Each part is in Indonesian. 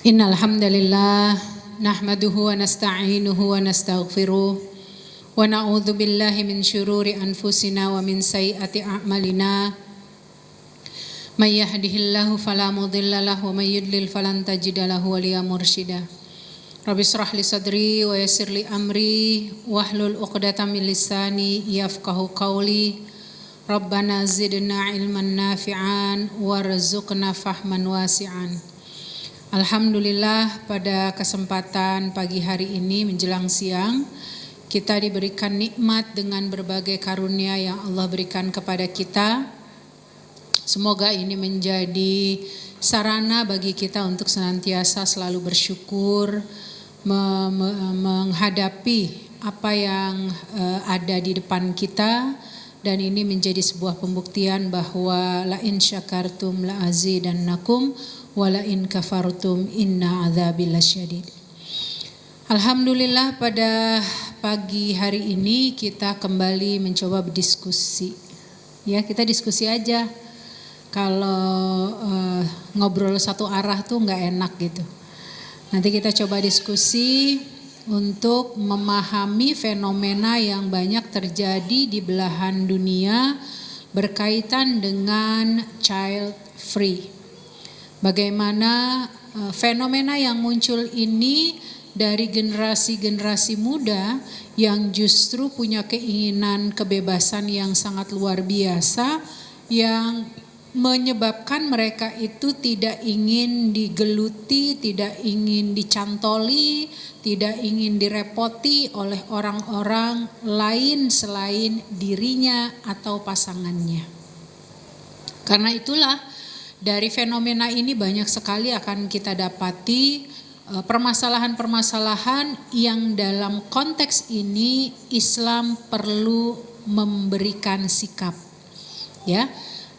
Innal hamdalillah nahmaduhu wa nasta'inuhu wa nastaghfiruh wa na'udzu billahi min syururi anfusina wa min sayyiati a'malina. May yahdihillahu fala mudilla lahu wa may yudlil falan tajida lahu waliya mursyida. Rabbi shrah li sadri wa yassir li amri wahlul 'uqdatam min lisani yafqahu qawli. Rabbana zidna ilman nafi'an warzuqna fahman wasi'an. Alhamdulillah, pada kesempatan pagi hari ini menjelang siang kita diberikan nikmat dengan berbagai karunia yang Allah berikan kepada kita. Semoga ini menjadi sarana bagi kita untuk senantiasa selalu bersyukur menghadapi apa yang ada di depan kita, dan ini menjadi sebuah pembuktian bahwa la in syakartum la azidannakum wa la in kafartum inna adzabi lasyadid. Alhamdulillah, pada pagi hari ini kita kembali mencoba berdiskusi. Ya, kita diskusi aja. Kalau ngobrol satu arah tuh nggak enak gitu. Nanti kita coba diskusi untuk memahami fenomena yang banyak terjadi di belahan dunia berkaitan dengan child free. Bagaimana fenomena yang muncul ini dari generasi-generasi muda yang justru punya keinginan kebebasan yang sangat luar biasa, yang menyebabkan mereka itu tidak ingin digeluti, tidak ingin dicantoli, tidak ingin direpoti oleh orang-orang lain selain dirinya atau pasangannya. Karena itulah dari fenomena ini banyak sekali akan kita dapati permasalahan-permasalahan yang dalam konteks ini Islam perlu memberikan sikap. Ya.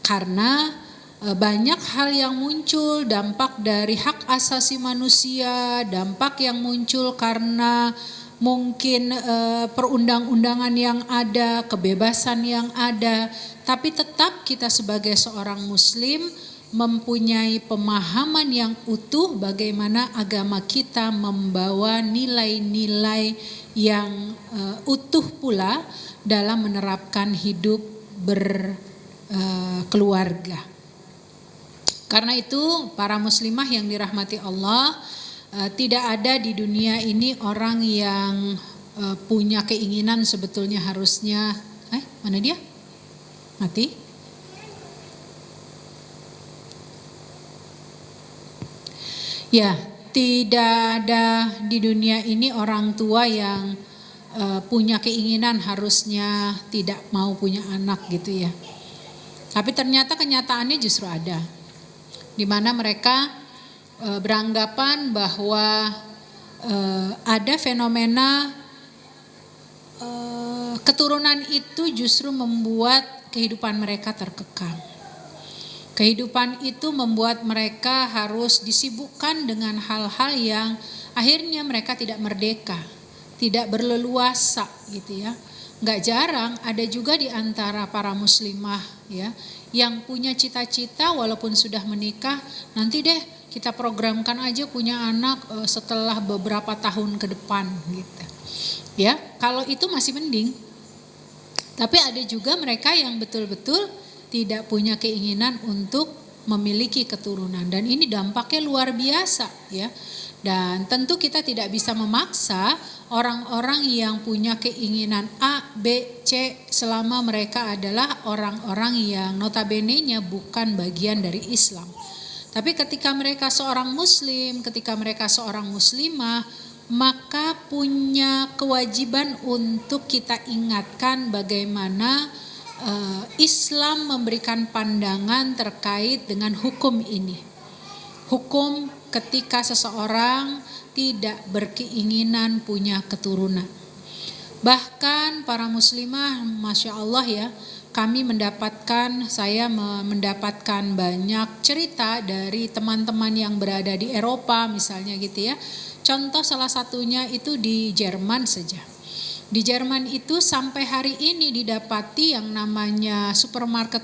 Karena banyak hal yang muncul, dampak dari hak asasi manusia, dampak yang muncul karena mungkin perundang-undangan yang ada, kebebasan yang ada, tapi tetap kita sebagai seorang muslim mempunyai pemahaman yang utuh bagaimana agama kita membawa nilai-nilai yang utuh pula dalam menerapkan hidup keluarga. Karena itu para muslimah yang dirahmati Allah, tidak ada di dunia ini orang yang punya keinginan sebetulnya harusnya mana dia? Mati? Ya, tidak ada di dunia ini orang tua yang punya keinginan harusnya tidak mau punya anak gitu ya. Tapi ternyata kenyataannya justru ada, di mana mereka beranggapan bahwa ada fenomena keturunan itu justru membuat kehidupan mereka terkekang. Kehidupan itu membuat mereka harus disibukkan dengan hal-hal yang akhirnya mereka tidak merdeka, tidak berleluasa gitu ya. Nggak jarang ada juga di antara para muslimah ya yang punya cita-cita walaupun sudah menikah, nanti deh kita programkan aja punya anak setelah beberapa tahun ke depan gitu. Ya, kalau itu masih mending. Tapi ada juga mereka yang betul-betul tidak punya keinginan untuk memiliki keturunan, dan ini dampaknya luar biasa ya. Dan tentu kita tidak bisa memaksa orang-orang yang punya keinginan A, B, C selama mereka adalah orang-orang yang notabene-nya bukan bagian dari Islam. Tapi ketika mereka seorang muslim, ketika mereka seorang muslimah, maka punya kewajiban untuk kita ingatkan bagaimana Islam memberikan pandangan terkait dengan hukum ini. Hukum ketika seseorang tidak berkeinginan punya keturunan. Bahkan para muslimah, Masya Allah ya, saya mendapatkan banyak cerita dari teman-teman yang berada di Eropa misalnya gitu ya. Contoh salah satunya itu di Jerman saja. Di Jerman itu sampai hari ini didapati yang namanya supermarket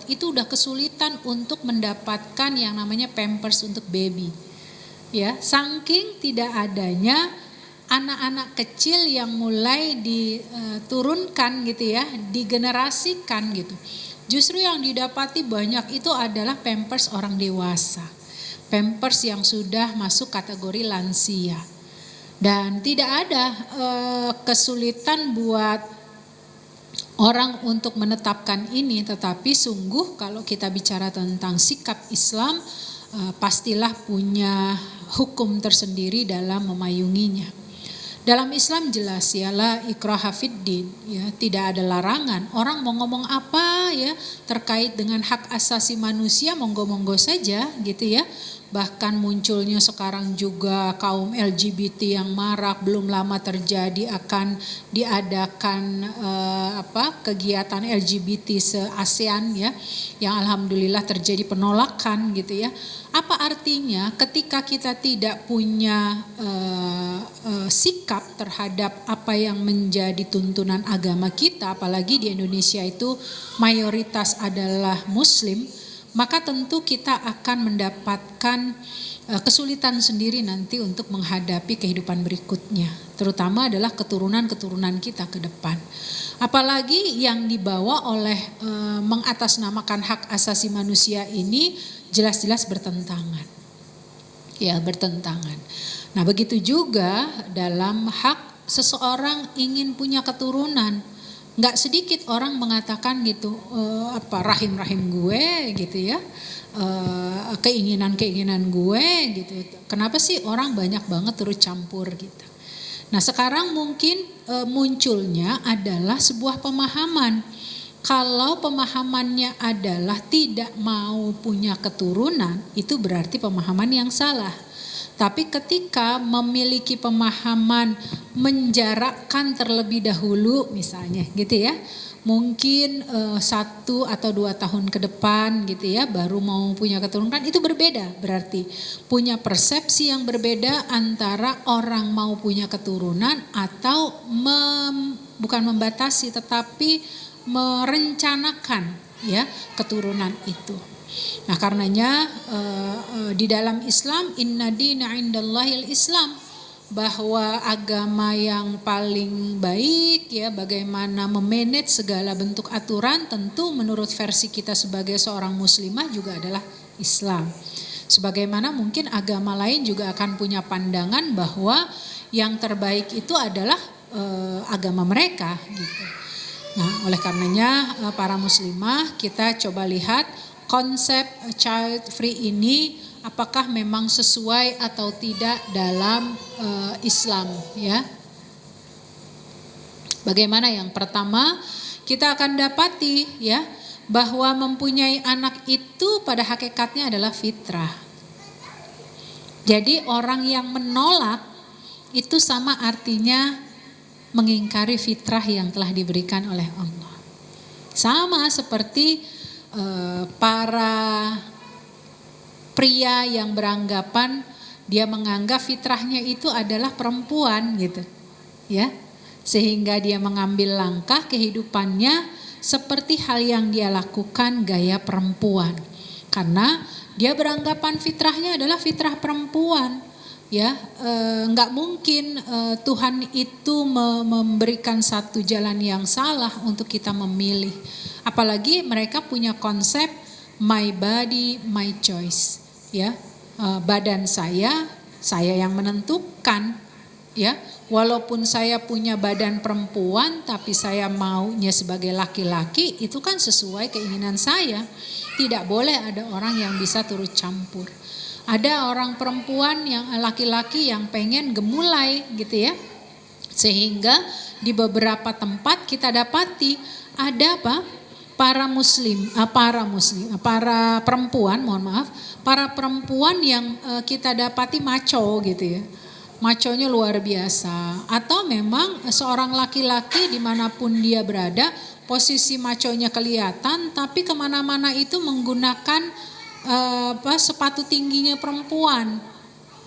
itu udah kesulitan untuk mendapatkan yang namanya pampers untuk baby. Ya, saking tidak adanya anak-anak kecil yang mulai diturunkan gitu ya, digenerasikan gitu. Justru yang didapati banyak itu adalah pampers orang dewasa. Pampers yang sudah masuk kategori lansia. Dan tidak ada kesulitan buat orang untuk menetapkan ini, tetapi sungguh kalau kita bicara tentang sikap Islam, pastilah punya hukum tersendiri dalam memayunginya. Dalam Islam jelas ya, la ikraha fiddin, ya, tidak ada larangan. Orang mau ngomong apa ya terkait dengan hak asasi manusia, monggo-monggo saja gitu ya. Bahkan munculnya sekarang juga kaum LGBT yang marak, belum lama terjadi akan diadakan kegiatan LGBT se-ASEAN ya, yang alhamdulillah terjadi penolakan gitu ya. Apa artinya ketika kita tidak punya sikap terhadap apa yang menjadi tuntunan agama kita, apalagi di Indonesia itu mayoritas adalah Muslim, maka tentu kita akan mendapatkan kesulitan sendiri nanti untuk menghadapi kehidupan berikutnya, terutama adalah keturunan-keturunan kita ke depan. Apalagi yang dibawa oleh mengatasnamakan hak asasi manusia ini jelas-jelas bertentangan. Ya, bertentangan. Nah, begitu juga dalam hak seseorang ingin punya keturunan. Nggak sedikit orang mengatakan gitu, rahim-rahim gue gitu ya, keinginan-keinginan gue gitu. Kenapa sih orang banyak banget turut campur gitu. Nah, sekarang mungkin munculnya adalah sebuah pemahaman. Kalau pemahamannya adalah tidak mau punya keturunan, itu berarti pemahaman yang salah. Tapi ketika memiliki pemahaman menjarakkan terlebih dahulu misalnya gitu ya, mungkin 1 atau 2 tahun ke depan gitu ya baru mau punya keturunan, itu berbeda, berarti punya persepsi yang berbeda antara orang mau punya keturunan atau bukan membatasi tetapi merencanakan ya keturunan itu. Nah, karenanya di dalam Islam inna dina indallahil Islam, bahwa agama yang paling baik ya bagaimana memanage segala bentuk aturan tentu menurut versi kita sebagai seorang muslimah juga adalah Islam. Sebagaimana mungkin agama lain juga akan punya pandangan bahwa yang terbaik itu adalah agama mereka gitu. Nah, oleh karenanya para muslimah kita coba lihat konsep child free ini apakah memang sesuai atau tidak dalam Islam ya. Bagaimana? Yang pertama kita akan dapati ya bahwa mempunyai anak itu pada hakikatnya adalah fitrah. Jadi orang yang menolak itu sama artinya mengingkari fitrah yang telah diberikan oleh Allah. Sama seperti para pria yang beranggapan dia menganggap fitrahnya itu adalah perempuan gitu ya, sehingga dia mengambil langkah kehidupannya seperti hal yang dia lakukan gaya perempuan karena dia beranggapan fitrahnya adalah fitrah perempuan ya. Nggak mungkin Tuhan itu memberikan satu jalan yang salah untuk kita memilih. Apalagi mereka punya konsep my body, my choice, ya, badan saya yang menentukan, ya. Walaupun saya punya badan perempuan, tapi saya maunya sebagai laki-laki, itu kan sesuai keinginan saya. Tidak boleh ada orang yang bisa turut campur. Ada orang perempuan yang laki-laki yang pengen gemulai, gitu ya. Sehingga di beberapa tempat kita dapati ada apa? Para perempuan yang kita dapati maco gitu ya, maconya luar biasa, atau memang seorang laki-laki dimanapun dia berada, posisi maconya kelihatan, tapi kemana-mana itu menggunakan sepatu tingginya perempuan.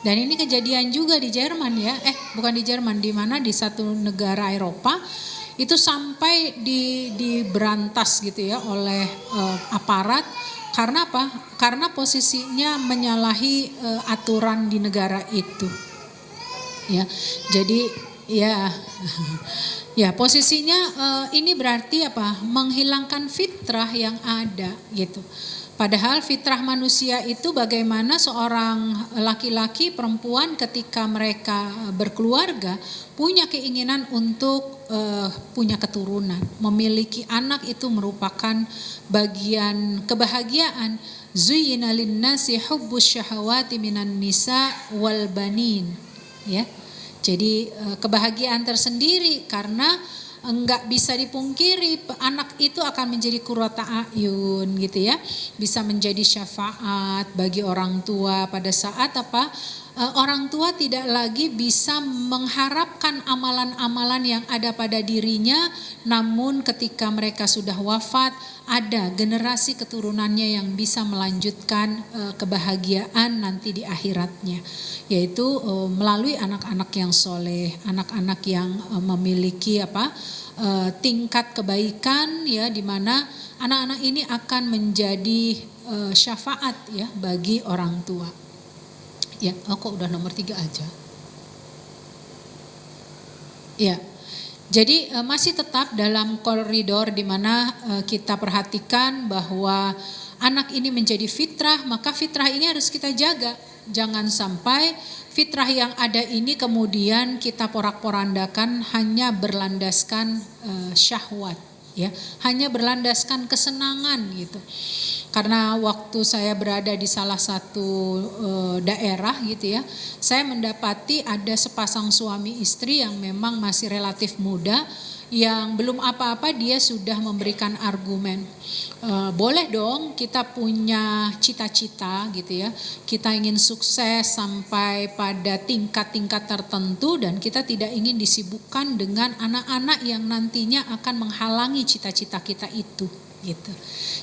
Dan ini kejadian juga di Jerman ya, bukan di Jerman, di mana di satu negara Eropa itu sampai diberantas gitu ya oleh aparat. Karena apa? Karena posisinya menyalahi aturan di negara itu. Ya, jadi ya, ya posisinya ini berarti apa? Menghilangkan fitrah yang ada gitu. Padahal fitrah manusia itu bagaimana seorang laki-laki perempuan ketika mereka berkeluarga punya keinginan untuk punya keturunan, memiliki anak itu merupakan bagian kebahagiaan. Zuyyina lin-nasi hubbus syahawati minan nisa wal banin, ya. Jadi kebahagiaan tersendiri karena enggak bisa dipungkiri anak itu akan menjadi qurrata ayun gitu ya. Bisa menjadi syafaat bagi orang tua pada saat apa? Orang tua tidak lagi bisa mengharapkan amalan-amalan yang ada pada dirinya, namun ketika mereka sudah wafat ada generasi keturunannya yang bisa melanjutkan kebahagiaan nanti di akhiratnya, yaitu melalui anak-anak yang soleh, anak-anak yang memiliki tingkat kebaikan ya, di mana anak-anak ini akan menjadi syafaat ya bagi orang tua. Ya, kok udah nomor 3 aja. Ya, jadi masih tetap dalam koridor di mana kita perhatikan bahwa anak ini menjadi fitrah, maka fitrah ini harus kita jaga. Jangan sampai fitrah yang ada ini kemudian kita porak-porandakan hanya berlandaskan syahwat, ya, hanya berlandaskan kesenangan gitu. Karena waktu saya berada di salah satu daerah gitu ya, saya mendapati ada sepasang suami istri yang memang masih relatif muda, yang belum apa-apa dia sudah memberikan argumen. Boleh dong kita punya cita-cita gitu ya, kita ingin sukses sampai pada tingkat-tingkat tertentu dan kita tidak ingin disibukkan dengan anak-anak yang nantinya akan menghalangi cita-cita kita itu. Gitu.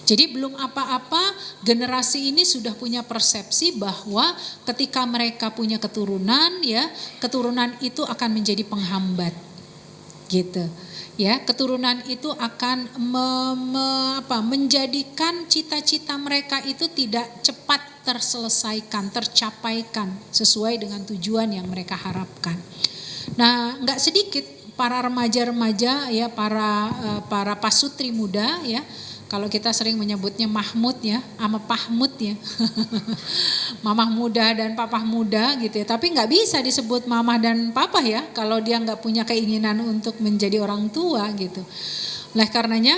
Jadi belum apa-apa generasi ini sudah punya persepsi bahwa ketika mereka punya keturunan ya, keturunan itu akan menjadi penghambat. Gitu. Ya, keturunan itu akan menjadikan cita-cita mereka itu tidak cepat terselesaikan, tercapaikan sesuai dengan tujuan yang mereka harapkan. Nah, enggak sedikit para remaja-remaja ya, para pasutri muda ya. Kalau kita sering menyebutnya Mahmud ya, sama Pahmud ya. Mamah muda dan papah muda gitu ya. Tapi nggak bisa disebut mamah dan papah ya, kalau dia nggak punya keinginan untuk menjadi orang tua gitu. Oleh karenanya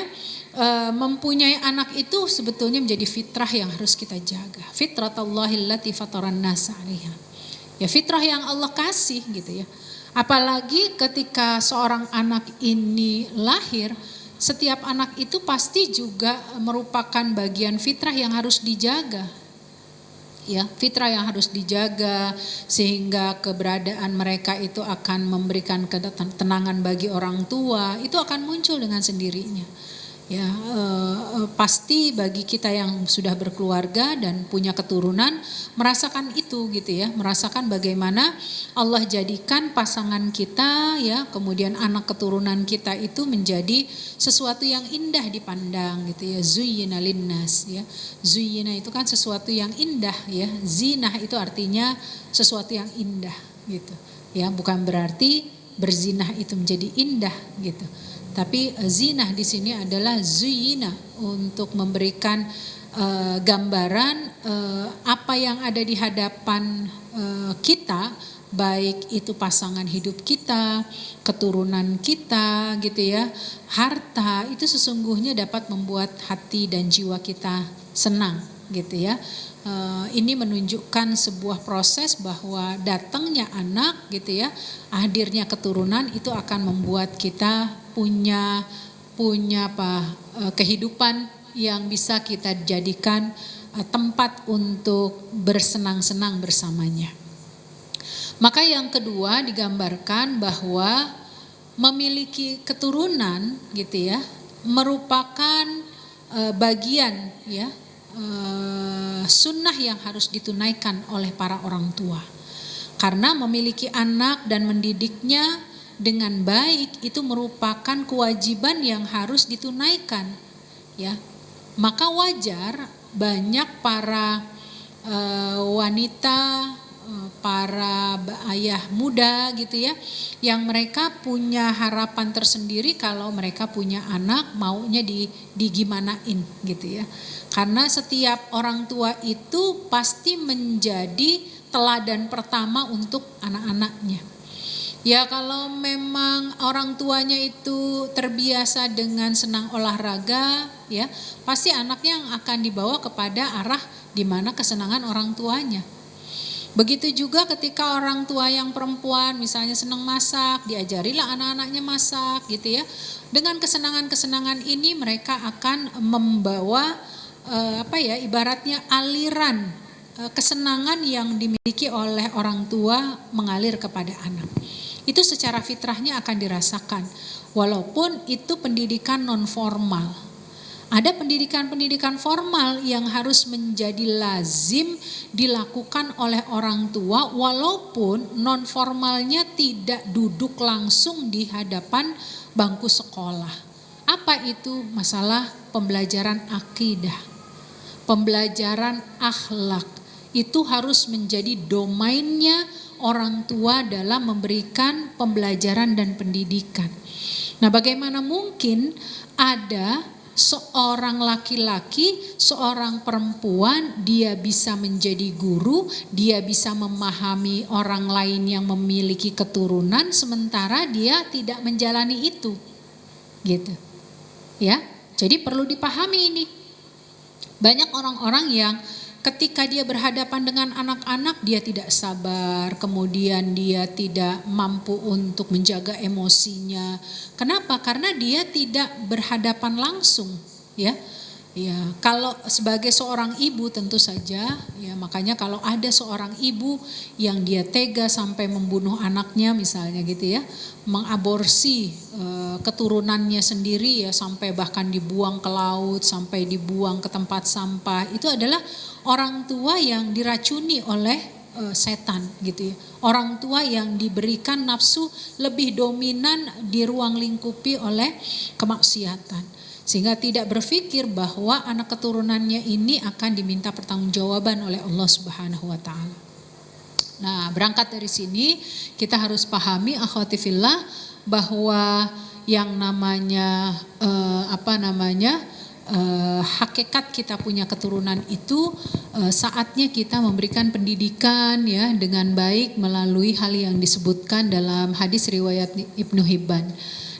mempunyai anak itu sebetulnya menjadi fitrah yang harus kita jaga. Fitratallahi allati fataran nas 'alaiha. Ya, fitrah yang Allah kasih gitu ya. Apalagi ketika seorang anak ini lahir, setiap anak itu pasti juga merupakan bagian fitrah yang harus dijaga. Ya, fitrah yang harus dijaga sehingga keberadaan mereka itu akan memberikan ketenangan bagi orang tua, itu akan muncul dengan sendirinya. Ya, pasti bagi kita yang sudah berkeluarga dan punya keturunan merasakan itu gitu ya, merasakan bagaimana Allah jadikan pasangan kita ya, kemudian anak keturunan kita itu menjadi sesuatu yang indah dipandang gitu ya. Zuyyina linnas ya. Zuyyina itu kan sesuatu yang indah ya. Zinah itu artinya sesuatu yang indah gitu. Ya, bukan berarti berzinah itu menjadi indah gitu. Tapi zinah di sini adalah zuyyina, untuk memberikan gambaran apa yang ada di hadapan kita, baik itu pasangan hidup kita, keturunan kita gitu ya, harta, itu sesungguhnya dapat membuat hati dan jiwa kita senang gitu ya. Ini menunjukkan sebuah proses bahwa datangnya anak gitu ya, hadirnya keturunan itu akan membuat kita punya kehidupan yang bisa kita jadikan tempat untuk bersenang-senang bersamanya. Maka yang kedua digambarkan bahwa memiliki keturunan gitu ya merupakan bagian ya sunnah yang harus ditunaikan oleh para orang tua. Karena memiliki anak dan mendidiknya dengan baik itu merupakan kewajiban yang harus ditunaikan, ya. Maka wajar banyak para wanita, para ayah muda gitu ya, yang mereka punya harapan tersendiri kalau mereka punya anak maunya digimanain gitu ya. Karena setiap orang tua itu pasti menjadi teladan pertama untuk anak-anaknya. Ya kalau memang orang tuanya itu terbiasa dengan senang olahraga, ya pasti anaknya yang akan dibawa kepada arah di mana kesenangan orang tuanya. Begitu juga ketika orang tua yang perempuan misalnya senang masak, diajarilah anak-anaknya masak gitu ya. Dengan kesenangan-kesenangan ini mereka akan membawa ibaratnya aliran kesenangan yang dimiliki oleh orang tua mengalir kepada anak. Itu secara fitrahnya akan dirasakan, walaupun itu pendidikan non formal. Ada pendidikan-pendidikan formal yang harus menjadi lazim dilakukan oleh orang tua, walaupun non formalnya tidak duduk langsung di hadapan bangku sekolah. Apa itu? Masalah pembelajaran akidah, pembelajaran akhlak. Itu harus menjadi domainnya orang tua dalam memberikan pembelajaran dan pendidikan. Nah, bagaimana mungkin ada seorang laki-laki, seorang perempuan, dia bisa menjadi guru, dia bisa memahami orang lain yang memiliki keturunan, sementara dia tidak menjalani itu, gitu, ya. Jadi perlu dipahami ini. Banyak orang-orang yang ketika dia berhadapan dengan anak-anak dia tidak sabar, kemudian dia tidak mampu untuk menjaga emosinya. Kenapa? Karena dia tidak berhadapan langsung, ya. Ya, kalau sebagai seorang ibu tentu saja, ya makanya kalau ada seorang ibu yang dia tega sampai membunuh anaknya misalnya gitu ya, mengaborsi keturunannya sendiri ya, sampai bahkan dibuang ke laut, sampai dibuang ke tempat sampah, itu adalah orang tua yang diracuni oleh setan gitu ya. Orang tua yang diberikan nafsu lebih dominan di ruang lingkupi oleh kemaksiatan. Sehingga tidak berpikir bahwa anak keturunannya ini akan diminta pertanggungjawaban oleh Allah Subhanahu wa taala. Nah, berangkat dari sini kita harus pahami akhwati fillah bahwa yang namanya hakikat kita punya keturunan itu saatnya kita memberikan pendidikan ya dengan baik melalui hal yang disebutkan dalam hadis riwayat Ibnu Hibban.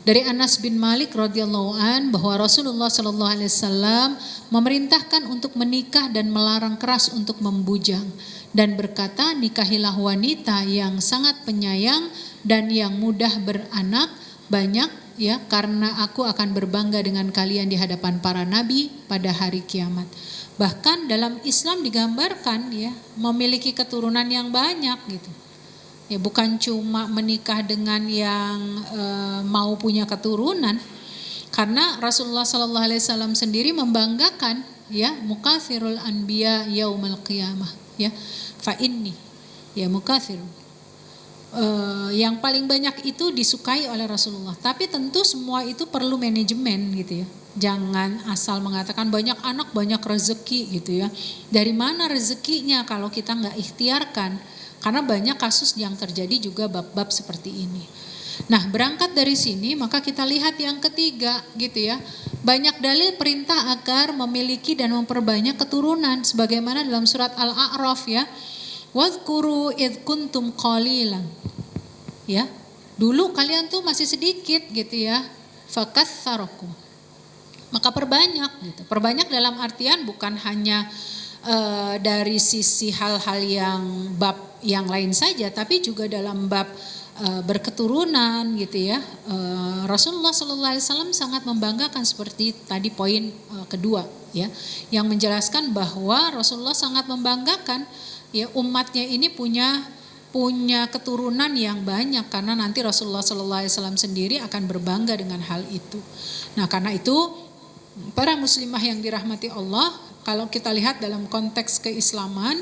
Dari Anas bin Malik radhiyallahu an bahwa Rasulullah sallallahu alaihi wasallam memerintahkan untuk menikah dan melarang keras untuk membujang dan berkata, nikahilah wanita yang sangat penyayang dan yang mudah beranak banyak ya, karena aku akan berbangga dengan kalian di hadapan para nabi pada hari kiamat. Bahkan dalam Islam digambarkan ya memiliki keturunan yang banyak gitu. Ya, bukan cuma menikah dengan yang mau punya keturunan, karena Rasulullah Sallallahu Alaihi Wasallam sendiri membanggakan ya mukatsirul anbiya yaumal qiyamah ya fa inni ya mukatsir yang paling banyak itu disukai oleh Rasulullah. Tapi tentu semua itu perlu manajemen gitu ya. Jangan asal mengatakan banyak anak banyak rezeki gitu ya. Dari mana rezekinya kalau kita nggak ikhtiarkan? Karena banyak kasus yang terjadi juga bab-bab seperti ini. Nah, berangkat dari sini maka kita lihat yang ketiga gitu ya. Banyak dalil perintah agar memiliki dan memperbanyak keturunan sebagaimana dalam surat Al-A'raf ya. Wadhkuru id kuntum qalilan. Ya. Dulu kalian tuh masih sedikit gitu ya. Fakatsarakum. Maka perbanyak gitu. Perbanyak dalam artian bukan hanya dari sisi hal-hal yang bab yang lain saja, tapi juga dalam bab berketurunan gitu ya. Rasulullah Sallallahu Alaihi Wasallam sangat membanggakan seperti tadi poin kedua ya, yang menjelaskan bahwa Rasulullah sangat membanggakan ya umatnya ini punya keturunan yang banyak, karena nanti Rasulullah Sallallahu Alaihi Wasallam sendiri akan berbangga dengan hal itu. Nah, karena itu para muslimah yang dirahmati Allah, kalau kita lihat dalam konteks keislaman,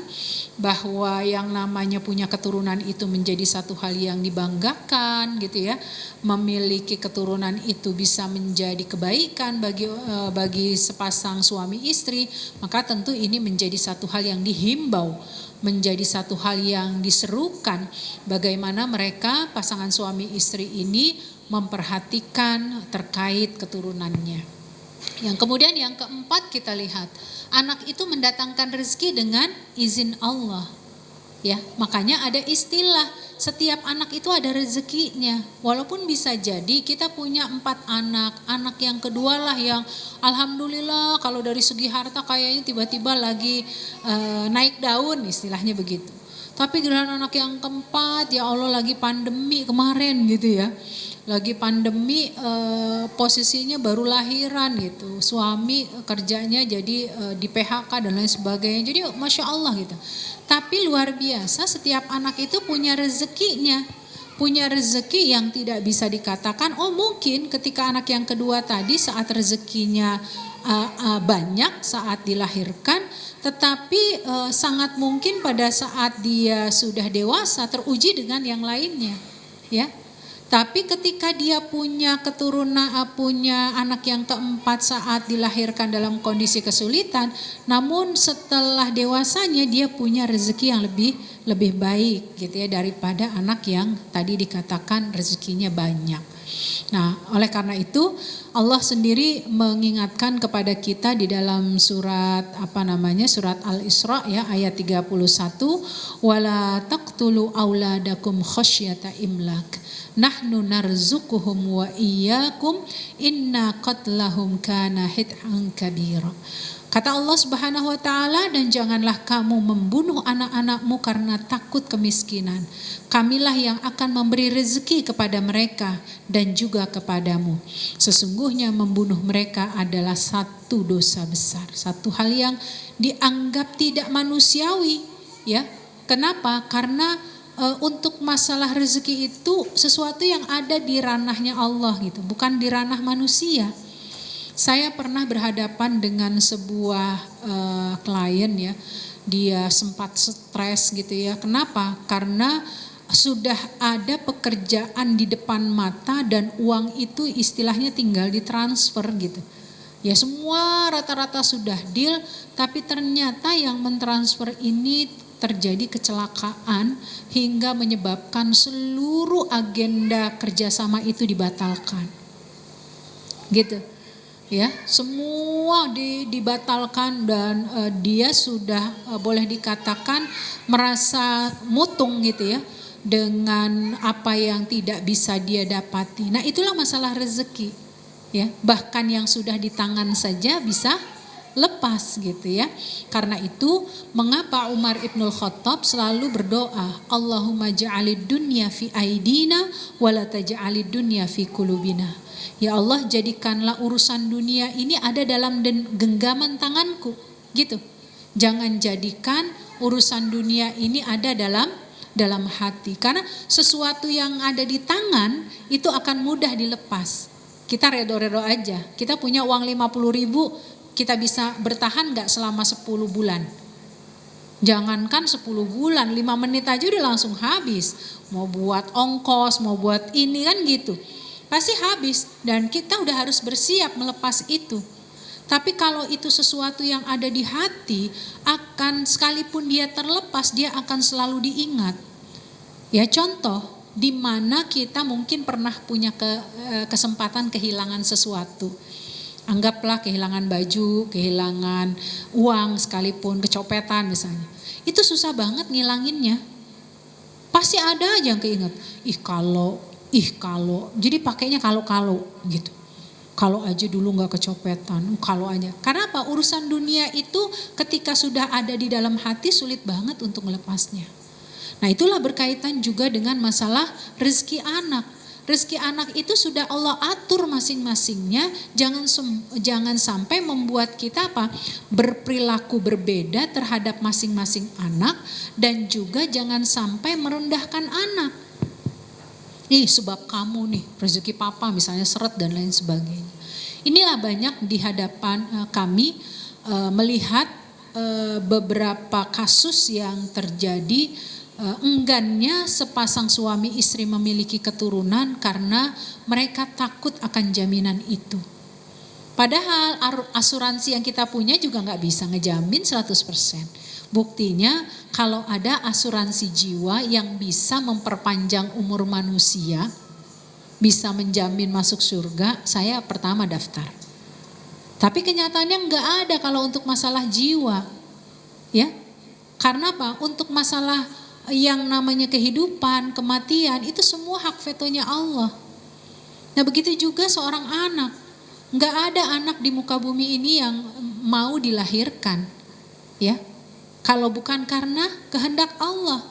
bahwa yang namanya punya keturunan itu menjadi satu hal yang dibanggakan gitu ya. Memiliki keturunan itu bisa menjadi kebaikan bagi sepasang suami istri, maka tentu ini menjadi satu hal yang dihimbau, menjadi satu hal yang diserukan, bagaimana mereka pasangan suami istri ini memperhatikan terkait keturunannya. Yang kemudian yang keempat kita lihat, anak itu mendatangkan rezeki dengan izin Allah. Ya, makanya ada istilah setiap anak itu ada rezekinya. Walaupun bisa jadi kita punya 4 anak, anak yang kedua lah yang alhamdulillah kalau dari segi harta kayaknya tiba-tiba lagi naik daun, istilahnya begitu. Tapi giliran anak yang keempat, ya Allah lagi pandemi kemarin gitu ya. Lagi pandemi, posisinya baru lahiran gitu, suami kerjanya jadi di PHK dan lain sebagainya, jadi Masya Allah gitu. Tapi luar biasa, setiap anak itu punya rezekinya, punya rezeki yang tidak bisa dikatakan, oh mungkin ketika anak yang kedua tadi saat rezekinya banyak saat dilahirkan, tetapi sangat mungkin pada saat dia sudah dewasa teruji dengan yang lainnya, ya. Tapi ketika dia punya keturunan, punya anak yang keempat saat dilahirkan dalam kondisi kesulitan, namun setelah dewasanya dia punya rezeki yang lebih baik gitu ya daripada anak yang tadi dikatakan rezekinya banyak. Nah, oleh karena itu Allah sendiri mengingatkan kepada kita di dalam surat surat Al-Isra ya ayat 31, wala taqtulu auladakum khasyata imlak. Nahnu narzukuhum wa iyyakum inna qatlahum kana hit'an kabira. Kata Allah Subhanahu wa taala, dan janganlah kamu membunuh anak-anakmu karena takut kemiskinan. Kamilah yang akan memberi rezeki kepada mereka dan juga kepadamu. Sesungguhnya membunuh mereka adalah satu dosa besar, satu hal yang dianggap tidak manusiawi, ya. Kenapa? Karena untuk masalah rezeki itu sesuatu yang ada di ranahnya Allah gitu, bukan di ranah manusia. Saya pernah berhadapan dengan sebuah klien ya, dia sempat stres gitu ya. Kenapa? Karena sudah ada pekerjaan di depan mata dan uang itu istilahnya tinggal ditransfer gitu. Ya semua rata-rata sudah deal, tapi ternyata yang mentransfer ini terjadi kecelakaan hingga menyebabkan seluruh agenda kerjasama itu dibatalkan. Gitu. Ya, semua dibatalkan dan dia sudah boleh dikatakan merasa mutung gitu ya dengan apa yang tidak bisa dia dapati. Nah, itulah masalah rezeki. Ya, bahkan yang sudah di tangan saja bisa lepas gitu ya. Karena itu mengapa Umar Ibnul Khattab selalu berdoa, Allahumma ja'alid dunya fi aidina wa la taj'alid dunya fi qulubina. Ya Allah, jadikanlah urusan dunia ini ada dalam genggaman tanganku gitu. Jangan jadikan urusan dunia ini ada dalam hati. Karena sesuatu yang ada di tangan itu akan mudah dilepas. Kita redo-redo aja. Kita punya uang 50.000, kita bisa bertahan gak selama 10 bulan? Jangankan 10 bulan, 5 menit aja udah langsung habis. Mau buat ongkos, mau buat ini kan gitu. Pasti habis dan kita udah harus bersiap melepas itu. Tapi kalau itu sesuatu yang ada di hati, akan sekalipun dia terlepas, dia akan selalu diingat. Ya contoh, di mana kita mungkin pernah punya kesempatan kehilangan sesuatu. Anggaplah kehilangan baju, kehilangan uang sekalipun, kecopetan misalnya. Itu susah banget ngilanginnya. Pasti ada aja yang keinget. Ih kalau. Jadi pakainya kalau gitu. Kalau aja dulu gak kecopetan, kalau aja. Karena apa? Urusan dunia itu ketika sudah ada di dalam hati sulit banget untuk melepasnya. Nah itulah berkaitan juga dengan masalah rezeki anak. Rezeki anak itu sudah Allah atur masing-masingnya, jangan sampai membuat kita berperilaku berbeda terhadap masing-masing anak, dan juga jangan sampai merendahkan anak. Sebab kamu nih, rezeki papa misalnya seret dan lain sebagainya. Inilah banyak di hadapan kami melihat beberapa kasus yang terjadi, enggannya sepasang suami istri memiliki keturunan karena mereka takut akan jaminan itu. Padahal asuransi yang kita punya juga nggak bisa ngejamin 100%. Buktinya kalau ada asuransi jiwa yang bisa memperpanjang umur manusia, bisa menjamin masuk surga, saya pertama daftar. Tapi kenyataannya nggak ada kalau untuk masalah jiwa, ya. Karena apa? Untuk masalah yang namanya kehidupan, kematian, itu semua hak vetonya Allah. Nah begitu juga seorang anak. Nggak ada anak di muka bumi ini yang mau dilahirkan, ya. Kalau bukan karena kehendak Allah.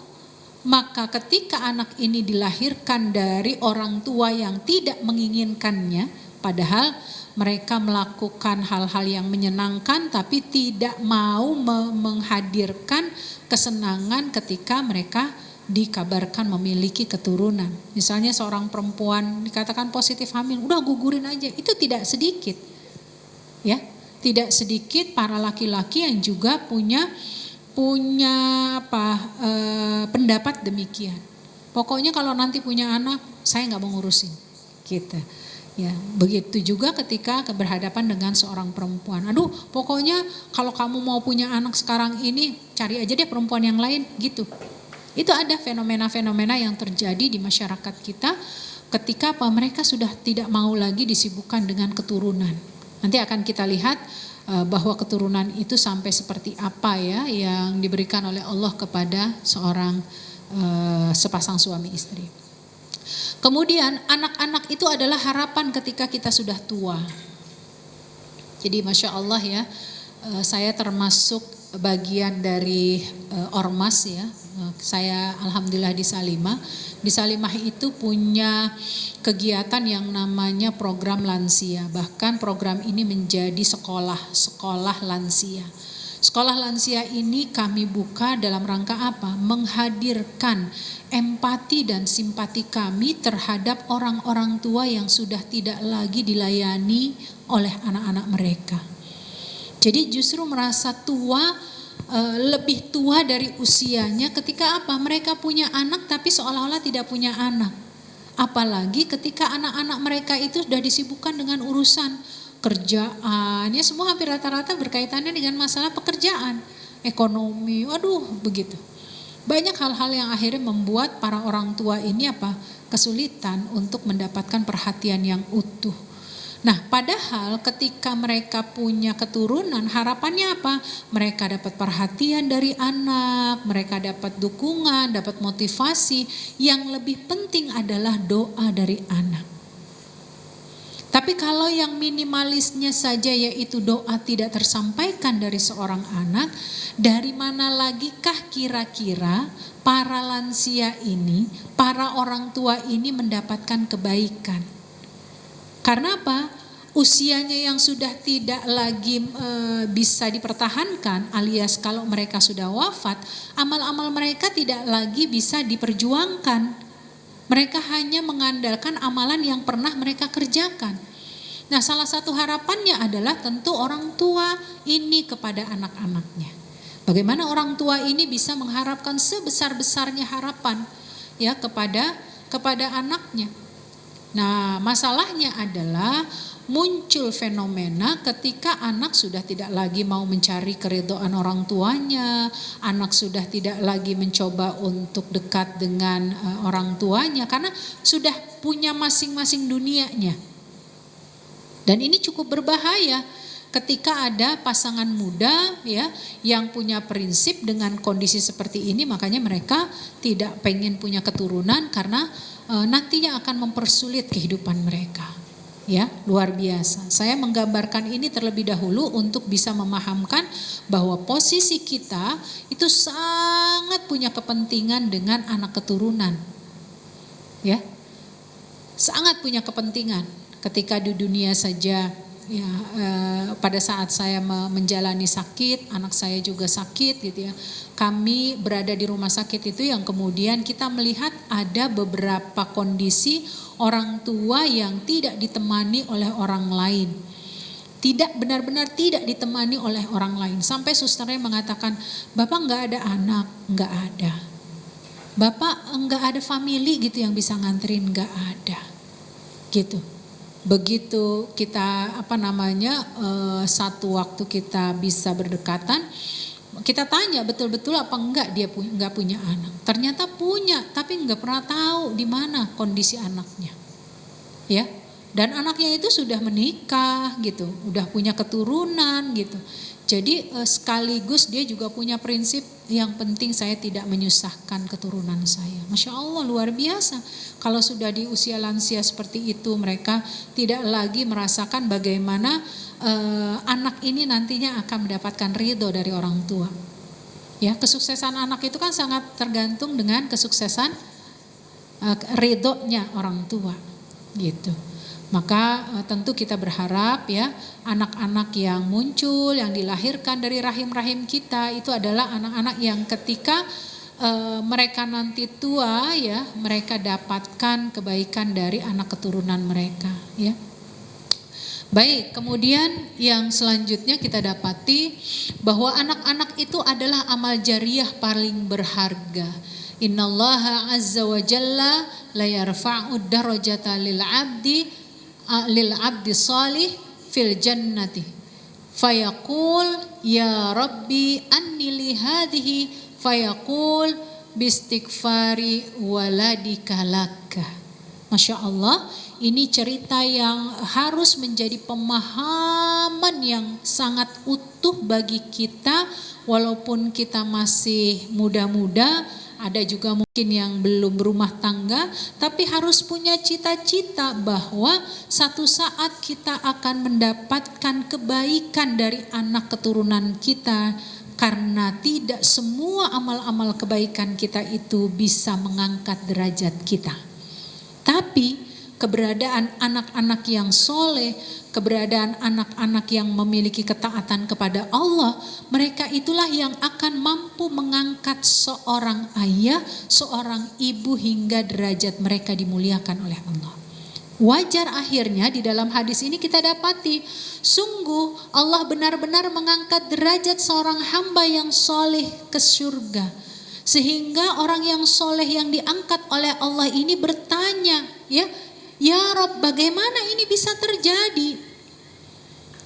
Maka ketika anak ini dilahirkan dari orang tua yang tidak menginginkannya, padahal mereka melakukan hal-hal yang menyenangkan tapi tidak mau menghadirkan kesenangan ketika mereka dikabarkan memiliki keturunan. Misalnya seorang perempuan dikatakan positif hamil, udah gugurin aja. Itu tidak sedikit. Ya, tidak sedikit para laki-laki yang juga punya pendapat demikian. Pokoknya kalau nanti punya anak, saya nggak mau ngurusin, gitu. Ya, begitu juga ketika berhadapan dengan seorang perempuan. Aduh, pokoknya kalau kamu mau punya anak sekarang ini, cari aja deh perempuan yang lain, gitu. Itu ada fenomena-fenomena yang terjadi di masyarakat kita ketika mereka sudah tidak mau lagi disibukkan dengan keturunan. Nanti akan kita lihat bahwa keturunan itu sampai seperti apa ya yang diberikan oleh Allah kepada seorang sepasang suami istri. Kemudian anak-anak itu adalah harapan ketika kita sudah tua. Jadi Masya Allah ya, saya termasuk bagian dari ormas ya. Saya alhamdulillah di Salimah. Di Salimah itu punya kegiatan yang namanya program lansia. Bahkan program ini menjadi sekolah lansia. Sekolah lansia ini kami buka dalam rangka apa? Menghadirkan empati dan simpati kami terhadap orang-orang tua yang sudah tidak lagi dilayani oleh anak-anak mereka. Jadi justru merasa tua, lebih tua dari usianya ketika apa? Mereka punya anak tapi seolah-olah tidak punya anak. Apalagi ketika anak-anak mereka itu sudah disibukkan dengan urusan kerjaan, ya semua hampir rata-rata berkaitannya dengan masalah pekerjaan, ekonomi, waduh begitu. Banyak hal-hal yang akhirnya membuat para orang tua ini kesulitan untuk mendapatkan perhatian yang utuh. Nah padahal ketika mereka punya keturunan, harapannya apa? Mereka dapat perhatian dari anak, mereka dapat dukungan, dapat motivasi. Yang lebih penting adalah doa dari anak. Tapi kalau yang minimalisnya saja yaitu doa tidak tersampaikan dari seorang anak, dari mana lagikah kira-kira para lansia ini, para orang tua ini mendapatkan kebaikan? Karena apa? Usianya yang sudah tidak lagi bisa dipertahankan, alias kalau mereka sudah wafat, amal-amal mereka tidak lagi bisa diperjuangkan. Mereka hanya mengandalkan amalan yang pernah mereka kerjakan. Nah, salah satu harapannya adalah tentu orang tua ini kepada anak-anaknya. Bagaimana orang tua ini bisa mengharapkan sebesar-besarnya harapan ya kepada anaknya. Nah, masalahnya adalah muncul fenomena ketika anak sudah tidak lagi mau mencari keridhaan orang tuanya, anak sudah tidak lagi mencoba untuk dekat dengan orang tuanya karena sudah punya masing-masing dunianya. Dan ini cukup berbahaya ketika ada pasangan muda ya yang punya prinsip dengan kondisi seperti ini, makanya mereka tidak pengen punya keturunan karena nantinya akan mempersulit kehidupan mereka. Ya, luar biasa. Saya menggambarkan ini terlebih dahulu untuk bisa memahamkan bahwa posisi kita itu sangat punya kepentingan dengan anak keturunan. Ya. Sangat punya kepentingan ketika di dunia saja ya pada saat saya menjalani sakit, anak saya juga sakit gitu ya. Kami berada di rumah sakit itu yang kemudian kita melihat ada beberapa kondisi orang tua yang tidak ditemani oleh orang lain. Tidak, benar-benar tidak ditemani oleh orang lain. Sampai susternya mengatakan, Bapak nggak ada anak, nggak ada. Bapak nggak ada family gitu yang bisa nganterin, nggak ada. Gitu. Begitu kita satu waktu kita bisa berdekatan, kita tanya betul-betul apa enggak dia nggak punya anak. Ternyata punya, tapi nggak pernah tahu di mana kondisi anaknya. Ya. Dan anaknya itu sudah menikah gitu, udah punya keturunan gitu. Jadi sekaligus dia juga punya prinsip yang penting saya tidak menyusahkan keturunan saya. Masya Allah luar biasa. Kalau sudah di usia lansia seperti itu mereka tidak lagi merasakan bagaimana anak ini nantinya akan mendapatkan ridho dari orang tua. Ya, kesuksesan anak itu kan sangat tergantung dengan kesuksesan ridhonya orang tua gitu. Maka tentu kita berharap ya anak-anak yang muncul, yang dilahirkan dari rahim-rahim kita itu adalah anak-anak yang ketika mereka nanti tua ya mereka dapatkan kebaikan dari anak keturunan mereka ya. Baik, kemudian yang selanjutnya kita dapati bahwa anak-anak itu adalah amal jariyah paling berharga. Innallaha azza wa jalla la yarfa'u darajata lil 'abdi salih fil jannati fayaqul ya rabbi anni li hadhihi fayaqul bistighfari waladika laka. Masya Allah, ini cerita yang harus menjadi pemahaman yang sangat utuh bagi kita walaupun kita masih muda-muda. Ada juga mungkin yang belum berumah tangga, tapi harus punya cita-cita bahwa satu saat kita akan mendapatkan kebaikan dari anak keturunan kita. Karena tidak semua amal-amal kebaikan kita itu bisa mengangkat derajat kita. Tapi keberadaan anak-anak yang soleh, keberadaan anak-anak yang memiliki ketaatan kepada Allah, mereka itulah yang akan mampu mengangkat seorang ayah, seorang ibu hingga derajat mereka dimuliakan oleh Allah. Wajar akhirnya di dalam hadis ini kita dapati, sungguh Allah benar-benar mengangkat derajat seorang hamba yang soleh ke surga. Sehingga orang yang soleh yang diangkat oleh Allah ini bertanya, Ya Rob, bagaimana ini bisa terjadi?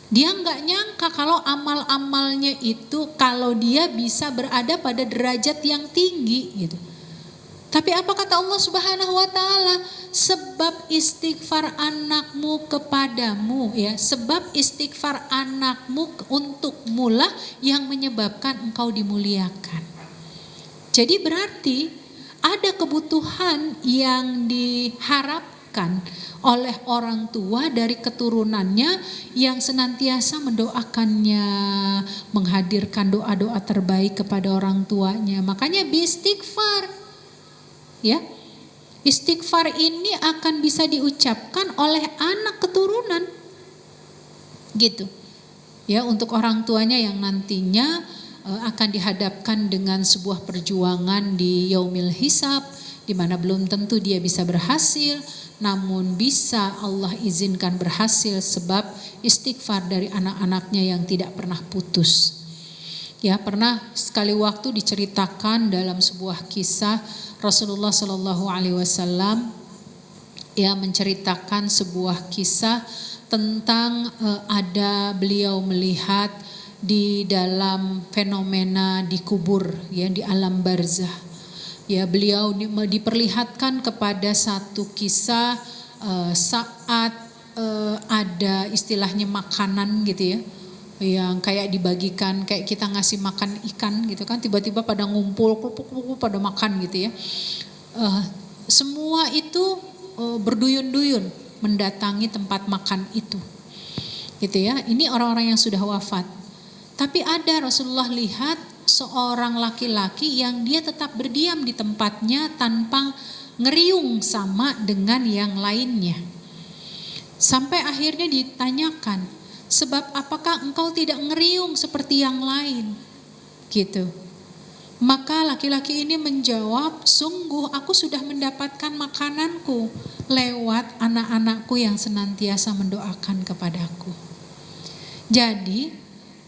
Dia nggak nyangka kalau amal-amalnya itu kalau dia bisa berada pada derajat yang tinggi gitu. Tapi apa kata Allah Subhanahu wa taala? Sebab istighfar anakmu kepadamu ya, sebab istighfar anakmu untukmu lah yang menyebabkan engkau dimuliakan. Jadi berarti ada kebutuhan yang diharapkan oleh orang tua dari keturunannya yang senantiasa mendoakannya, menghadirkan doa-doa terbaik kepada orang tuanya. Makanya beristighfar. Ya. Istighfar ini akan bisa diucapkan oleh anak keturunan. Gitu. Ya, untuk orang tuanya yang nantinya akan dihadapkan dengan sebuah perjuangan di yaumil hisab, di mana belum tentu dia bisa berhasil, namun bisa Allah izinkan berhasil sebab istighfar dari anak-anaknya yang tidak pernah putus. Ya, pernah sekali waktu diceritakan dalam sebuah kisah Rasulullah Shallallahu Alaihi Wasallam ya menceritakan sebuah kisah tentang ada beliau melihat di dalam fenomena di kubur ya di alam barzah. Ya, beliau diperlihatkan kepada satu kisah saat ada istilahnya makanan gitu ya, yang kayak dibagikan kayak kita ngasih makan ikan gitu kan, tiba-tiba pada ngumpul pada makan gitu ya. Semua itu berduyun-duyun mendatangi tempat makan itu gitu ya. Ini orang-orang yang sudah wafat. Tapi ada Rasulullah lihat seorang laki-laki yang dia tetap berdiam di tempatnya tanpa ngeriung sama dengan yang lainnya. Sampai akhirnya ditanyakan, sebab apakah engkau tidak ngeriung seperti yang lain? Gitu. Maka laki-laki ini menjawab, sungguh aku sudah mendapatkan makananku lewat anak-anakku yang senantiasa mendoakan kepadaku. Jadi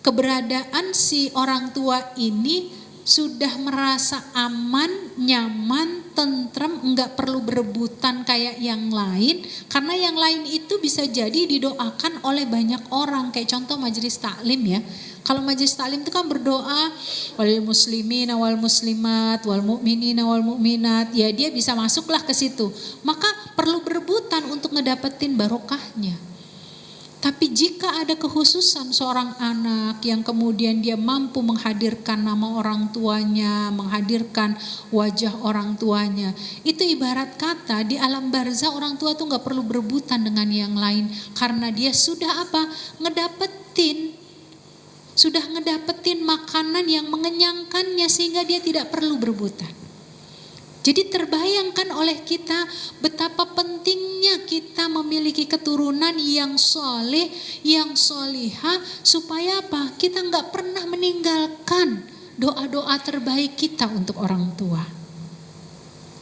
keberadaan si orang tua ini sudah merasa aman, nyaman, tentrem, enggak perlu berebutan kayak yang lain. Karena yang lain itu bisa jadi didoakan oleh banyak orang. Kayak contoh majelis taklim ya. Kalau majelis taklim itu kan berdoa wal muslimin wal muslimat wal mu'minin wal mu'minat. Ya dia bisa masuklah ke situ. Maka perlu berebutan untuk ngedapetin barokahnya. Tapi jika ada kekhususan seorang anak yang kemudian dia mampu menghadirkan nama orang tuanya, menghadirkan wajah orang tuanya, itu ibarat kata di alam barzah orang tua tuh gak perlu berebutan dengan yang lain. Karena dia sudah apa? Sudah ngedapetin makanan yang mengenyangkannya sehingga dia tidak perlu berebutan. Jadi terbayangkan oleh kita betapa pentingnya kita memiliki keturunan yang soleh, yang solihah, supaya apa? Kita nggak pernah meninggalkan doa-doa terbaik kita untuk orang tua.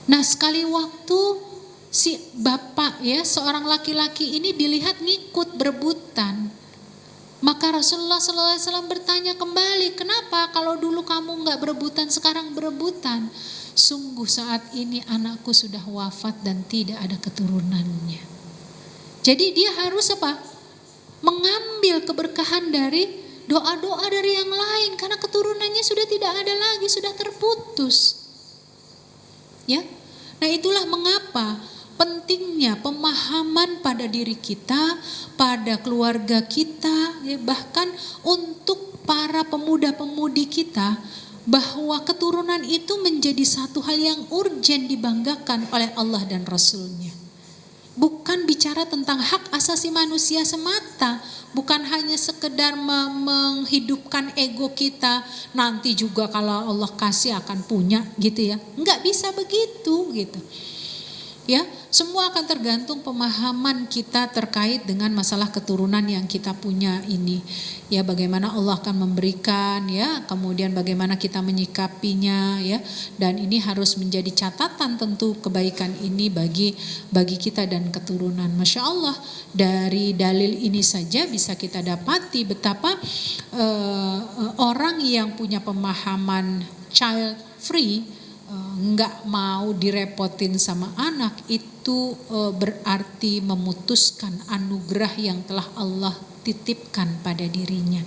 Nah sekali waktu si bapak ya, seorang laki-laki ini dilihat ngikut berebutan. Maka Rasulullah SAW bertanya kembali, kenapa kalau dulu kamu nggak berebutan, sekarang berebutan? Sungguh saat ini anakku sudah wafat dan tidak ada keturunannya. Jadi dia harus apa? Mengambil keberkahan dari doa-doa dari yang lain. Karena keturunannya sudah tidak ada lagi, sudah terputus. Ya, nah itulah mengapa pentingnya pemahaman pada diri kita, pada keluarga kita, ya, bahkan untuk para pemuda-pemudi kita, bahwa keturunan itu menjadi satu hal yang urgen dibanggakan oleh Allah dan Rasulnya. Bukan bicara tentang hak asasi manusia semata, bukan hanya sekedar menghidupkan ego kita, nanti juga kalau Allah kasih akan punya gitu ya. Enggak bisa begitu gitu. Ya, semua akan tergantung pemahaman kita terkait dengan masalah keturunan yang kita punya ini. Ya, bagaimana Allah akan memberikan ya, kemudian bagaimana kita menyikapinya ya. Dan ini harus menjadi catatan tentu kebaikan ini bagi kita dan keturunan. Masya Allah, dari dalil ini saja bisa kita dapati betapa orang yang punya pemahaman child free, nggak mau direpotin sama anak, itu berarti memutuskan anugerah yang telah Allah titipkan pada dirinya,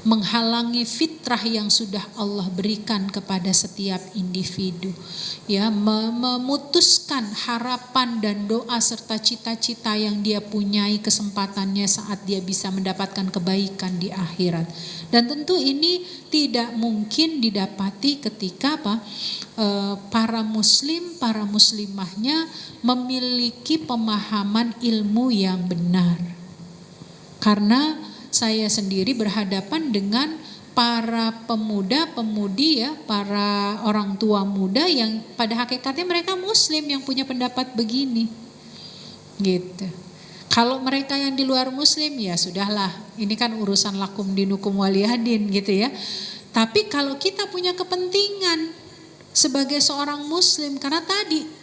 menghalangi fitrah yang sudah Allah berikan kepada setiap individu, ya, memutuskan harapan dan doa serta cita-cita yang dia punyai kesempatannya saat dia bisa mendapatkan kebaikan di akhirat. Dan tentu ini tidak mungkin didapati ketika para muslim, para muslimahnya memiliki pemahaman ilmu yang benar. Karena saya sendiri berhadapan dengan para pemuda-pemudi ya, para orang tua muda yang pada hakikatnya mereka muslim yang punya pendapat begini. Gitu. Kalau mereka yang di luar muslim ya sudahlah, ini kan urusan lakum dinukum waliyadin gitu ya. Tapi kalau kita punya kepentingan sebagai seorang muslim, karena tadi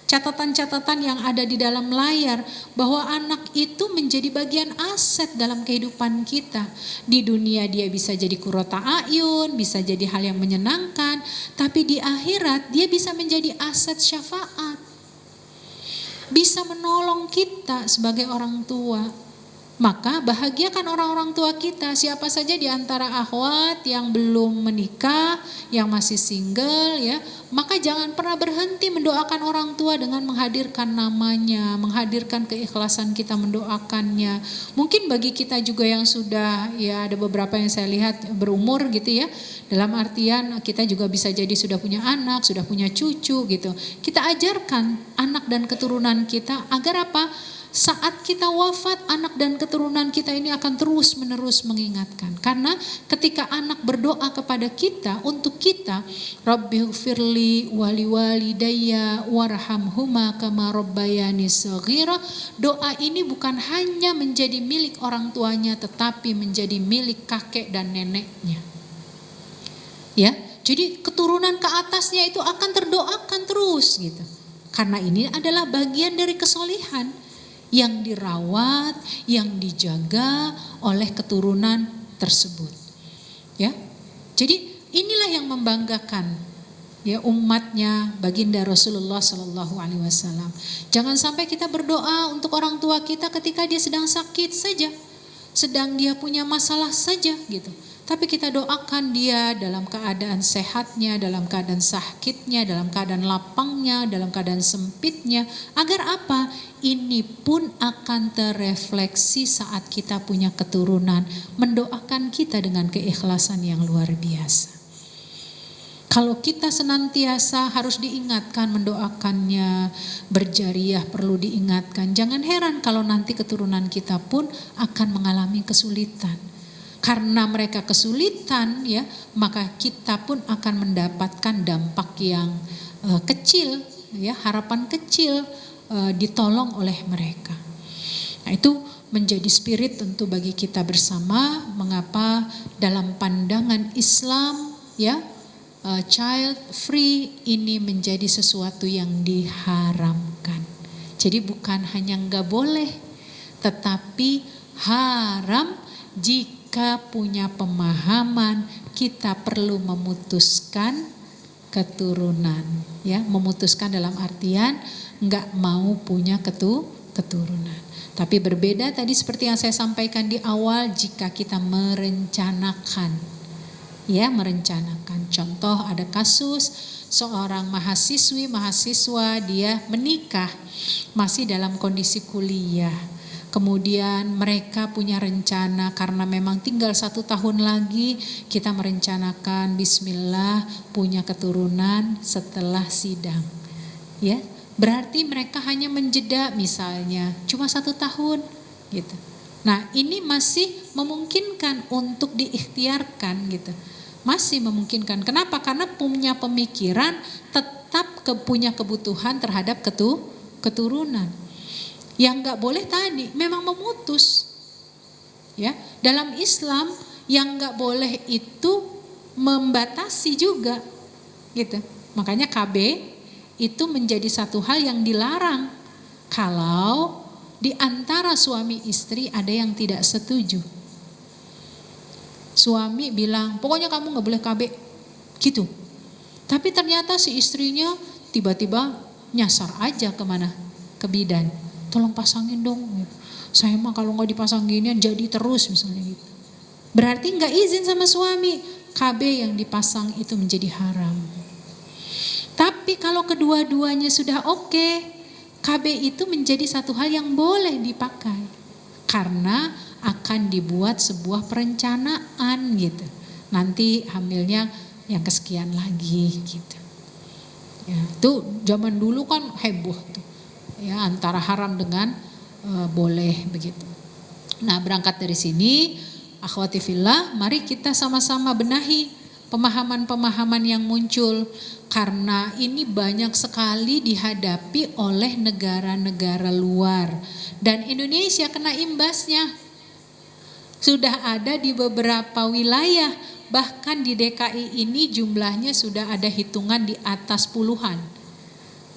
catatan-catatan yang ada di dalam layar bahwa anak itu menjadi bagian aset dalam kehidupan kita. Di dunia dia bisa jadi qurrata a'yun, bisa jadi hal yang menyenangkan, tapi di akhirat dia bisa menjadi aset syafaat. Bisa menolong kita sebagai orang tua. Maka bahagiakan orang-orang tua kita, siapa saja di antara akhwat yang belum menikah, yang masih single ya, maka jangan pernah berhenti mendoakan orang tua dengan menghadirkan namanya, menghadirkan keikhlasan kita mendoakannya. Mungkin bagi kita juga yang sudah ya, ada beberapa yang saya lihat berumur gitu ya, dalam artian kita juga bisa jadi sudah punya anak, sudah punya cucu gitu. Kita ajarkan anak dan keturunan kita agar apa? Saat kita wafat, anak dan keturunan kita ini akan terus menerus mengingatkan. Karena ketika anak berdoa kepada kita, untuk kita, Rabbighfirli wali walidayya warhamhuma kama rabbayani shaghira, doa ini bukan hanya menjadi milik orang tuanya, tetapi menjadi milik kakek dan neneknya. Ya, jadi keturunan ke atasnya itu akan terdoakan terus gitu. Karena ini adalah bagian dari kesolihan. yang dirawat, yang dijaga oleh keturunan tersebut. Ya. Jadi inilah yang membanggakan ya umatnya baginda Rasulullah Sallallahu Alaihi Wasallam. Jangan sampai kita berdoa untuk orang tua kita ketika dia sedang sakit saja, sedang dia punya masalah saja gitu. Tapi kita doakan dia dalam keadaan sehatnya, dalam keadaan sakitnya, dalam keadaan lapangnya, dalam keadaan sempitnya. Agar apa? Ini pun akan terefleksi saat kita punya keturunan. Mendoakan kita dengan keikhlasan yang luar biasa. Kalau kita senantiasa harus diingatkan mendoakannya, berjariah perlu diingatkan. Jangan heran kalau nanti keturunan kita pun akan mengalami kesulitan. Karena mereka kesulitan ya, maka kita pun akan mendapatkan dampak yang kecil ya, harapan kecil ditolong oleh mereka. Nah, itu menjadi spirit tentu bagi kita bersama. Mengapa dalam pandangan Islam ya, child free ini menjadi sesuatu yang diharamkan. Jadi bukan hanya enggak boleh, tetapi haram jika punya pemahaman kita perlu memutuskan keturunan. Ya, memutuskan dalam artian enggak mau punya keturunan. Tapi berbeda tadi seperti yang saya sampaikan di awal jika kita merencanakan. Ya, merencanakan. Contoh ada kasus seorang mahasiswa dia menikah masih dalam kondisi kuliah. Kemudian mereka punya rencana karena memang tinggal 1 tahun lagi kita merencanakan bismillah punya keturunan setelah sidang. Ya, berarti mereka hanya menjeda misalnya cuma 1 tahun gitu. Nah, ini masih memungkinkan untuk diikhtiarkan gitu. Masih memungkinkan. Kenapa? Karena punya pemikiran tetap punya kebutuhan terhadap keturunan. Yang enggak boleh tadi memang memutus. Ya, dalam Islam yang enggak boleh itu membatasi juga. Gitu. Makanya KB itu menjadi satu hal yang dilarang. Kalau di antara suami istri ada yang tidak setuju. Suami bilang, "Pokoknya kamu enggak boleh KB." Gitu. Tapi ternyata si istrinya tiba-tiba nyasar aja kemana? Ke bidan. "Tolong pasangin dong." "Saya mah kalau nggak dipasang ginian jadi terus," misalnya gitu. Berarti nggak izin sama suami. KB yang dipasang itu menjadi haram. Tapi kalau kedua-duanya sudah oke, KB itu menjadi satu hal yang boleh dipakai. Karena akan dibuat sebuah perencanaan gitu. Nanti hamilnya yang kesekian lagi gitu. Ya, itu zaman dulu kan heboh tuh. Ya, antara haram dengan boleh begitu. Nah, berangkat dari sini, akhwati fillah, mari kita sama-sama benahi pemahaman-pemahaman yang muncul karena ini banyak sekali dihadapi oleh negara-negara luar dan Indonesia kena imbasnya. Sudah ada di beberapa wilayah, bahkan di DKI ini jumlahnya sudah ada hitungan di atas puluhan.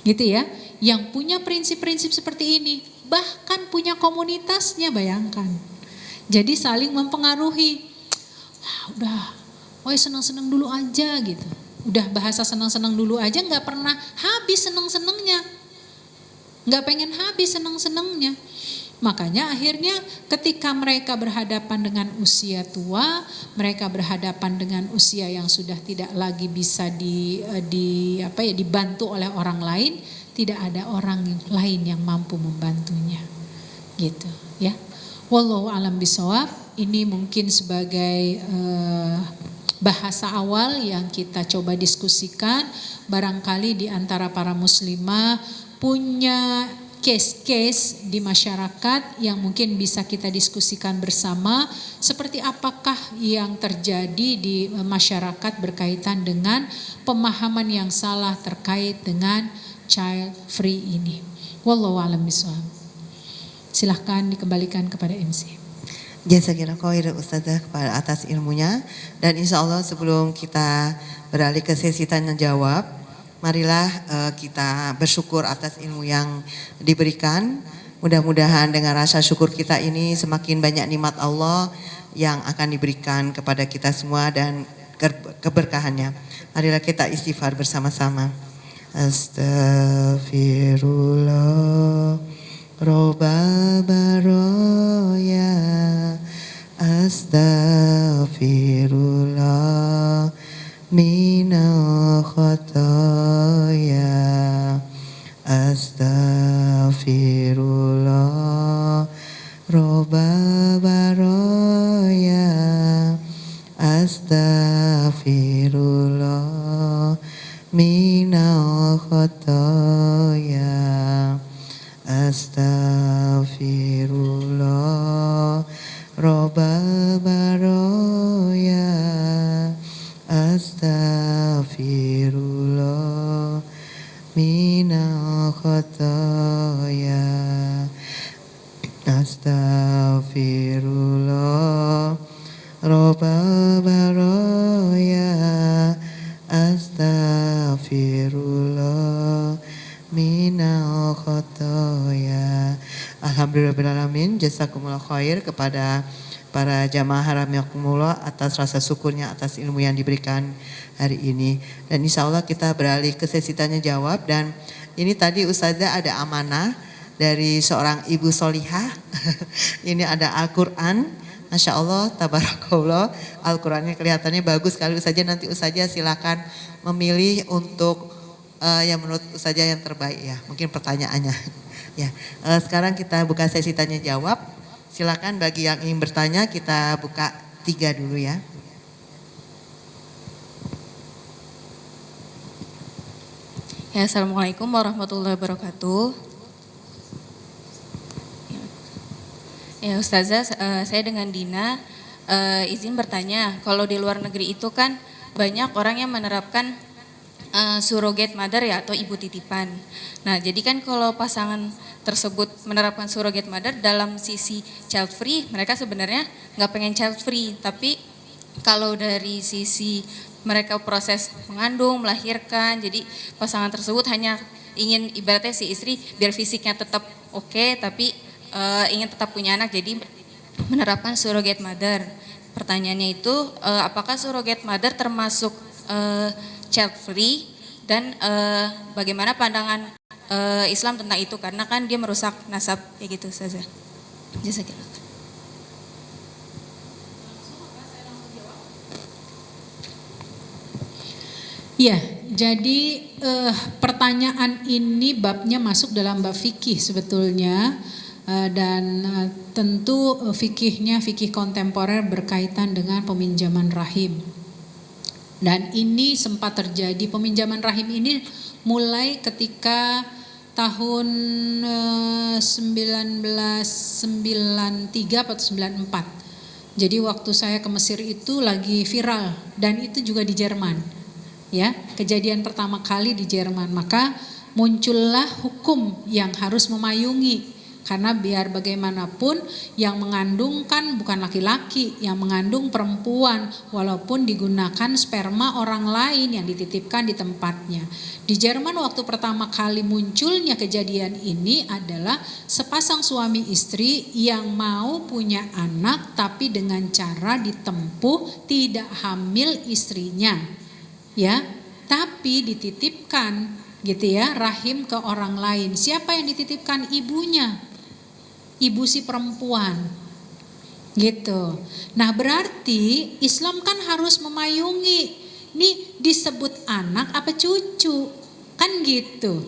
Gitu ya. Yang punya prinsip-prinsip seperti ini, bahkan punya komunitasnya, bayangkan. Jadi saling mempengaruhi. Udah, senang-senang dulu aja gitu. Udah bahasa senang-senang dulu aja nggak pernah habis senang-senangnya. Nggak pengen habis senang-senangnya. Makanya akhirnya ketika mereka berhadapan dengan usia tua, mereka berhadapan dengan usia yang sudah tidak lagi bisa dibantu oleh orang lain, tidak ada orang lain yang mampu membantunya. Gitu, ya. Wallahu a'lam bishawab. Ini mungkin sebagai bahasa awal yang kita coba diskusikan. Barangkali di antara para muslimah punya case-case di masyarakat yang mungkin bisa kita diskusikan bersama, seperti apakah yang terjadi di masyarakat berkaitan dengan pemahaman yang salah terkait dengan child free ini. Wallahu a'lam bishawab. Silahkan dikembalikan kepada MC. Jazakallahu khairan Ustazah atas ilmunya, dan insya Allah sebelum kita beralih ke sesi tanya jawab, marilah kita bersyukur atas ilmu yang diberikan Mudah-mudahan dengan rasa syukur kita ini semakin banyak nikmat Allah yang akan diberikan kepada kita semua dan keberkahannya. Marilah kita istighfar bersama-sama. Astaghfirullah Robba baroya. Astaghfirullah minal khotoya. Astaghfirullah Robba baroya. Astaghfirullah minal khotoya. Astaghfirullah Robba baroya. Astaghfirullah minal khotoya. Astaghfirullah Robba baroya. Astaghfirullah minal khotoya. Alhamdulillahirrahmanirrahim. Jazakumullah khair kepada para jamaah haramiyakumullah atas rasa syukurnya atas ilmu yang diberikan hari ini. Dan insya Allah kita beralih ke sesi tanya jawab. Dan ini tadi Ustazah ada amanah dari seorang ibu solihah. Ini ada Al-Quran. Masya Allah, tabarakallah. Al-Qurannya kelihatannya bagus sekali Ustazah. Nanti Ustazah silakan memilih untuk yang menurut Ustazah yang terbaik ya. Mungkin pertanyaannya. Ya, sekarang kita buka sesi tanya jawab. Silakan bagi yang ingin bertanya kita buka 3 dulu ya. Ya, Assalamualaikum warahmatullahi wabarakatuh. Ya Ustazah, saya dengan Dina izin bertanya, kalau di luar negeri itu kan banyak orang yang menerapkan surrogate mother ya atau ibu titipan. Nah jadi kan kalau pasangan tersebut menerapkan surrogate mother dalam sisi child free, mereka sebenarnya nggak pengen child free, tapi kalau dari sisi mereka proses mengandung, melahirkan, jadi pasangan tersebut hanya ingin ibaratnya si istri biar fisiknya tetap oke, tapi ingin tetap punya anak, jadi menerapkan surrogate mother. Pertanyaannya itu apakah surrogate mother termasuk child free dan bagaimana pandangan Islam tentang itu, karena kan dia merusak nasab kayak gitu saja. Jazakallah. Ya, jadi pertanyaan ini babnya masuk dalam bab fikih sebetulnya. Dan tentu fikihnya fikih kontemporer berkaitan dengan peminjaman rahim. Dan ini sempat terjadi, peminjaman rahim ini mulai ketika tahun 1993 atau 94. Jadi waktu saya ke Mesir itu lagi viral dan itu juga di Jerman. Ya, kejadian pertama kali di Jerman, maka muncullah hukum yang harus memayungi. Karena biar bagaimanapun yang mengandung kan bukan laki-laki, yang mengandung perempuan walaupun digunakan sperma orang lain yang dititipkan di tempatnya. Di Jerman waktu pertama kali munculnya kejadian ini adalah sepasang suami istri yang mau punya anak tapi dengan cara ditempuh tidak hamil istrinya. Ya, tapi dititipkan gitu ya rahim ke orang lain. Siapa yang dititipkan? Ibunya. Ibu si perempuan gitu. Nah berarti Islam kan harus memayungi, nih disebut anak apa cucu kan gitu.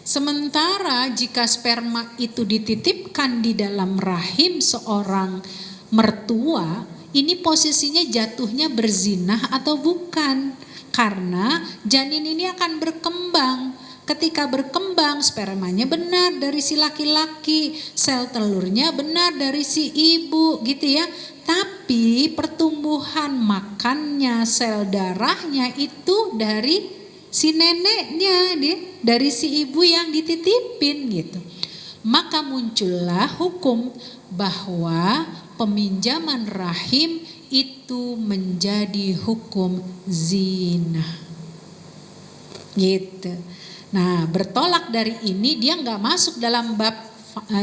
Sementara jika sperma itu dititipkan di dalam rahim seorang mertua, ini posisinya jatuhnya berzinah atau bukan, karena janin ini akan berkembang. Ketika berkembang spermanya benar dari si laki-laki, sel telurnya benar dari si ibu gitu ya. Tapi pertumbuhan makannya, sel darahnya itu dari si neneknya, dari si ibu yang dititipin gitu. Maka muncullah hukum bahwa peminjaman rahim itu menjadi hukum zina. Gitu. Nah bertolak dari ini dia nggak masuk dalam bab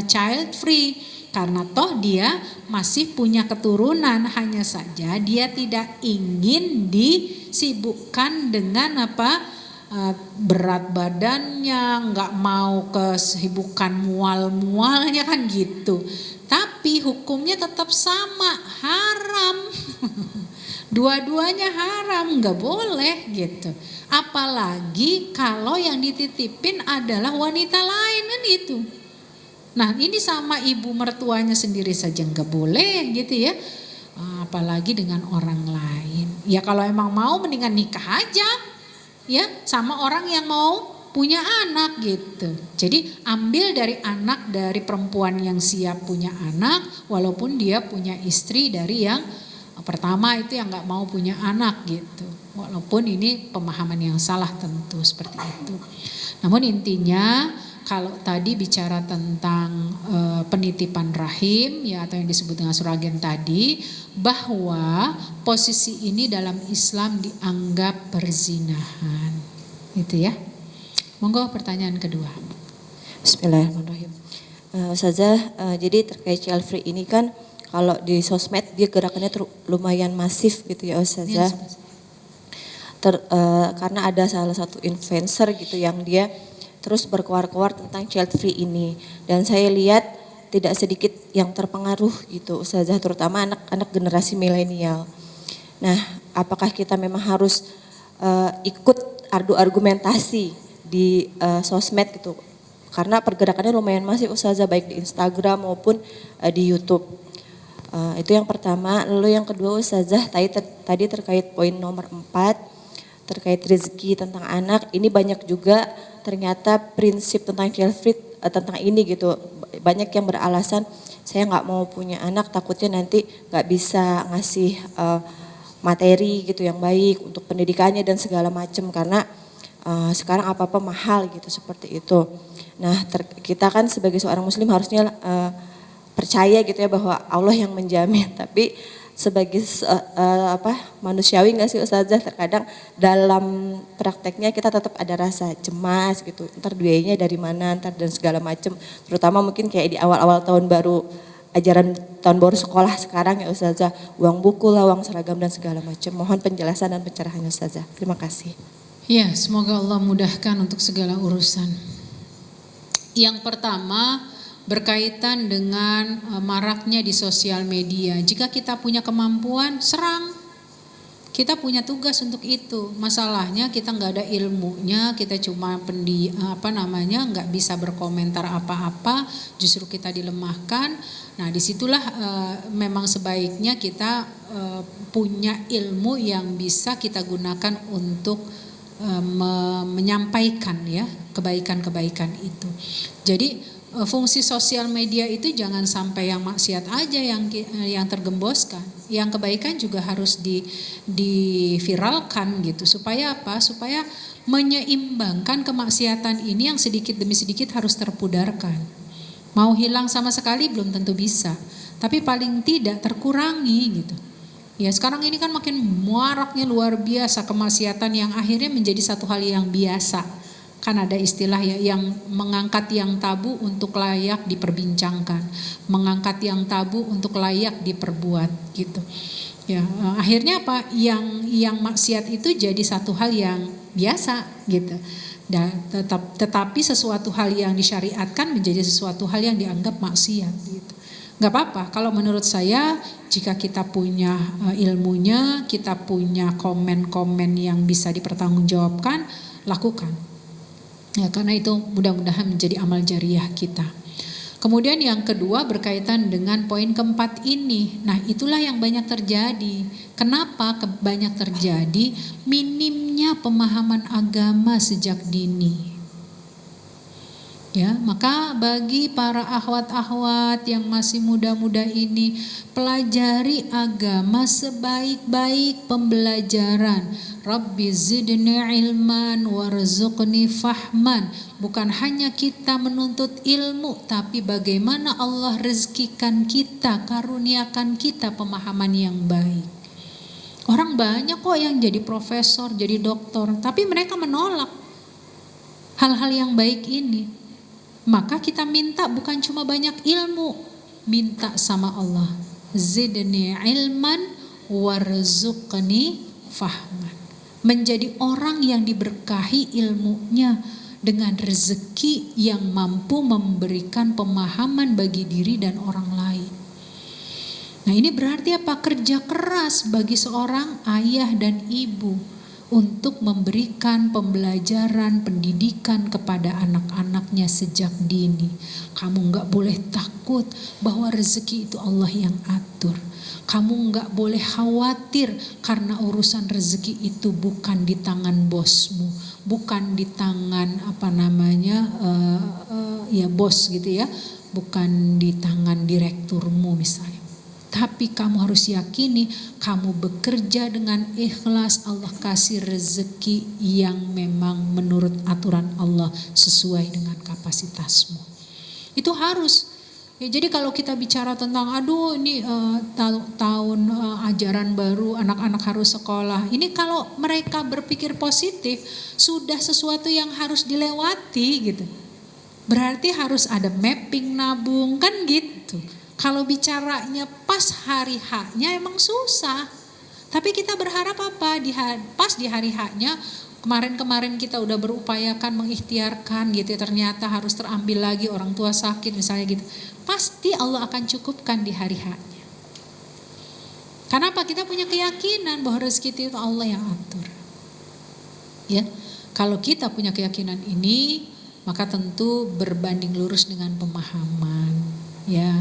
child free. Karena toh dia masih punya keturunan, hanya saja dia tidak ingin disibukkan dengan berat badannya, nggak mau kesibukan mual-mualnya kan gitu. Tapi hukumnya tetap sama, haram. Dua-duanya haram, nggak boleh gitu. Apalagi kalau yang dititipin adalah wanita lain kan itu. Nah ini sama ibu mertuanya sendiri saja nggak boleh gitu ya. Apalagi dengan orang lain. Ya kalau emang mau mendingan nikah aja. Ya sama orang yang mau punya anak gitu. Jadi ambil dari anak dari perempuan yang siap punya anak, walaupun dia punya istri dari yang pertama itu yang nggak mau punya anak gitu. Walaupun ini pemahaman yang salah tentu seperti itu. Namun intinya kalau tadi bicara tentang penitipan rahim ya atau yang disebut dengan suragen tadi, bahwa posisi ini dalam Islam dianggap perzinahan. Itu ya. Monggo pertanyaan kedua. Bismillahirrahmanirrahim. Ustazah, jadi terkait child free ini kan kalau di sosmed dia gerakannya lumayan masif gitu ya Ustazah. Karena ada salah satu influencer gitu yang dia terus berkuar-kuar tentang child free ini. Dan saya lihat tidak sedikit yang terpengaruh gitu Ustazah, terutama anak-anak generasi milenial. Nah apakah kita memang harus ikut adu argumentasi di sosmed gitu. Karena pergerakannya lumayan masif Ustazah, baik di Instagram maupun di YouTube. Itu yang pertama. Lalu yang kedua Ustazah, tadi terkait poin nomor 4, terkait rezeki tentang anak. Ini banyak juga ternyata prinsip tentang child free tentang ini gitu. Banyak yang beralasan saya nggak mau punya anak, takutnya nanti nggak bisa ngasih materi gitu yang baik untuk pendidikannya dan segala macam karena sekarang apa-apa mahal gitu seperti itu. Nah kita kan sebagai seorang muslim harusnya percaya gitu ya bahwa Allah yang menjamin, tapi sebagai manusiawi nggak sih Ustazah, terkadang dalam prakteknya kita tetap ada rasa cemas gitu, ntar biayanya dari mana ntar dan segala macam, terutama mungkin kayak di awal-awal tahun baru, ajaran tahun baru sekolah sekarang ya Ustazah, uang buku lah, uang seragam dan segala macam. Mohon penjelasan dan pencerahannya Ustazah, terima kasih. Ya semoga Allah mudahkan untuk segala urusan. Yang pertama berkaitan dengan maraknya di sosial media. Jika kita punya kemampuan, serang. Kita punya tugas untuk itu. Masalahnya kita nggak ada ilmunya, kita cuma nggak bisa berkomentar apa-apa, justru kita dilemahkan. Nah disitulah memang sebaiknya kita punya ilmu yang bisa kita gunakan untuk menyampaikan ya kebaikan-kebaikan itu. Jadi fungsi sosial media itu jangan sampai yang maksiat aja yang tergemboskan, yang kebaikan juga harus diviralkan gitu. Supaya apa? Supaya menyeimbangkan kemaksiatan ini yang sedikit demi sedikit harus terpudarkan. Mau hilang sama sekali belum tentu bisa, tapi paling tidak terkurangi gitu. Ya sekarang ini kan makin maraknya luar biasa kemaksiatan yang akhirnya menjadi satu hal yang biasa. Kan ada istilah ya yang mengangkat yang tabu untuk layak diperbincangkan, mengangkat yang tabu untuk layak diperbuat gitu. Ya akhirnya apa? Yang maksiat itu jadi satu hal yang biasa gitu. Dan tetapi sesuatu hal yang disyariatkan menjadi sesuatu hal yang dianggap maksiat gitu. Gak apa-apa kalau menurut saya jika kita punya ilmunya, kita punya komen-komen yang bisa dipertanggungjawabkan, lakukan. Ya, karena itu mudah-mudahan menjadi amal jariah kita. Kemudian yang kedua berkaitan dengan poin keempat ini. Nah itulah yang banyak terjadi. Kenapa banyak terjadi? Minimnya pemahaman agama sejak dini. Ya, maka bagi para akhwat-akhwat yang masih muda-muda ini, pelajari agama sebaik-baik pembelajaran. Rabbi zidni ilman warzuqni fahman. Bukan hanya kita menuntut ilmu, tapi bagaimana Allah rezekikan kita, karuniakan kita pemahaman yang baik. Orang banyak kok yang jadi profesor, jadi doktor, tapi mereka menolak hal-hal yang baik ini. Maka kita minta bukan cuma banyak ilmu, minta sama Allah, zidni ilman warzuqni fahman. Menjadi orang yang diberkahi ilmunya dengan rezeki yang mampu memberikan pemahaman bagi diri dan orang lain. Nah, ini berarti apa? Kerja keras bagi seorang ayah dan ibu untuk memberikan pembelajaran, pendidikan kepada anak-anaknya sejak dini. Kamu gak boleh takut bahwa rezeki itu Allah yang atur. Kamu gak boleh khawatir karena urusan rezeki itu bukan di tangan bosmu, bukan di tangan bos gitu ya, bukan di tangan direkturmu misalnya. Tapi kamu harus yakini kamu bekerja dengan ikhlas, Allah kasih rezeki yang memang menurut aturan Allah sesuai dengan kapasitasmu. Itu harus. Ya, jadi kalau kita bicara tentang ini tahun ajaran baru, anak-anak harus sekolah. Ini kalau mereka berpikir positif, sudah sesuatu yang harus dilewati gitu. Berarti harus ada mapping nabung kan gitu. Kalau bicaranya pas hari H-nya emang susah. Tapi kita berharap apa? Pas di hari H-nya, kemarin kita udah berupayakan mengikhtiarkan gitu ya, ternyata harus terambil lagi, orang tua sakit misalnya gitu. Pasti Allah akan cukupkan di hari H-nya. Karena apa? Kita punya keyakinan bahwa rezeki itu Allah yang atur. Ya, kalau kita punya keyakinan ini, maka tentu berbanding lurus dengan pemahaman. Ya,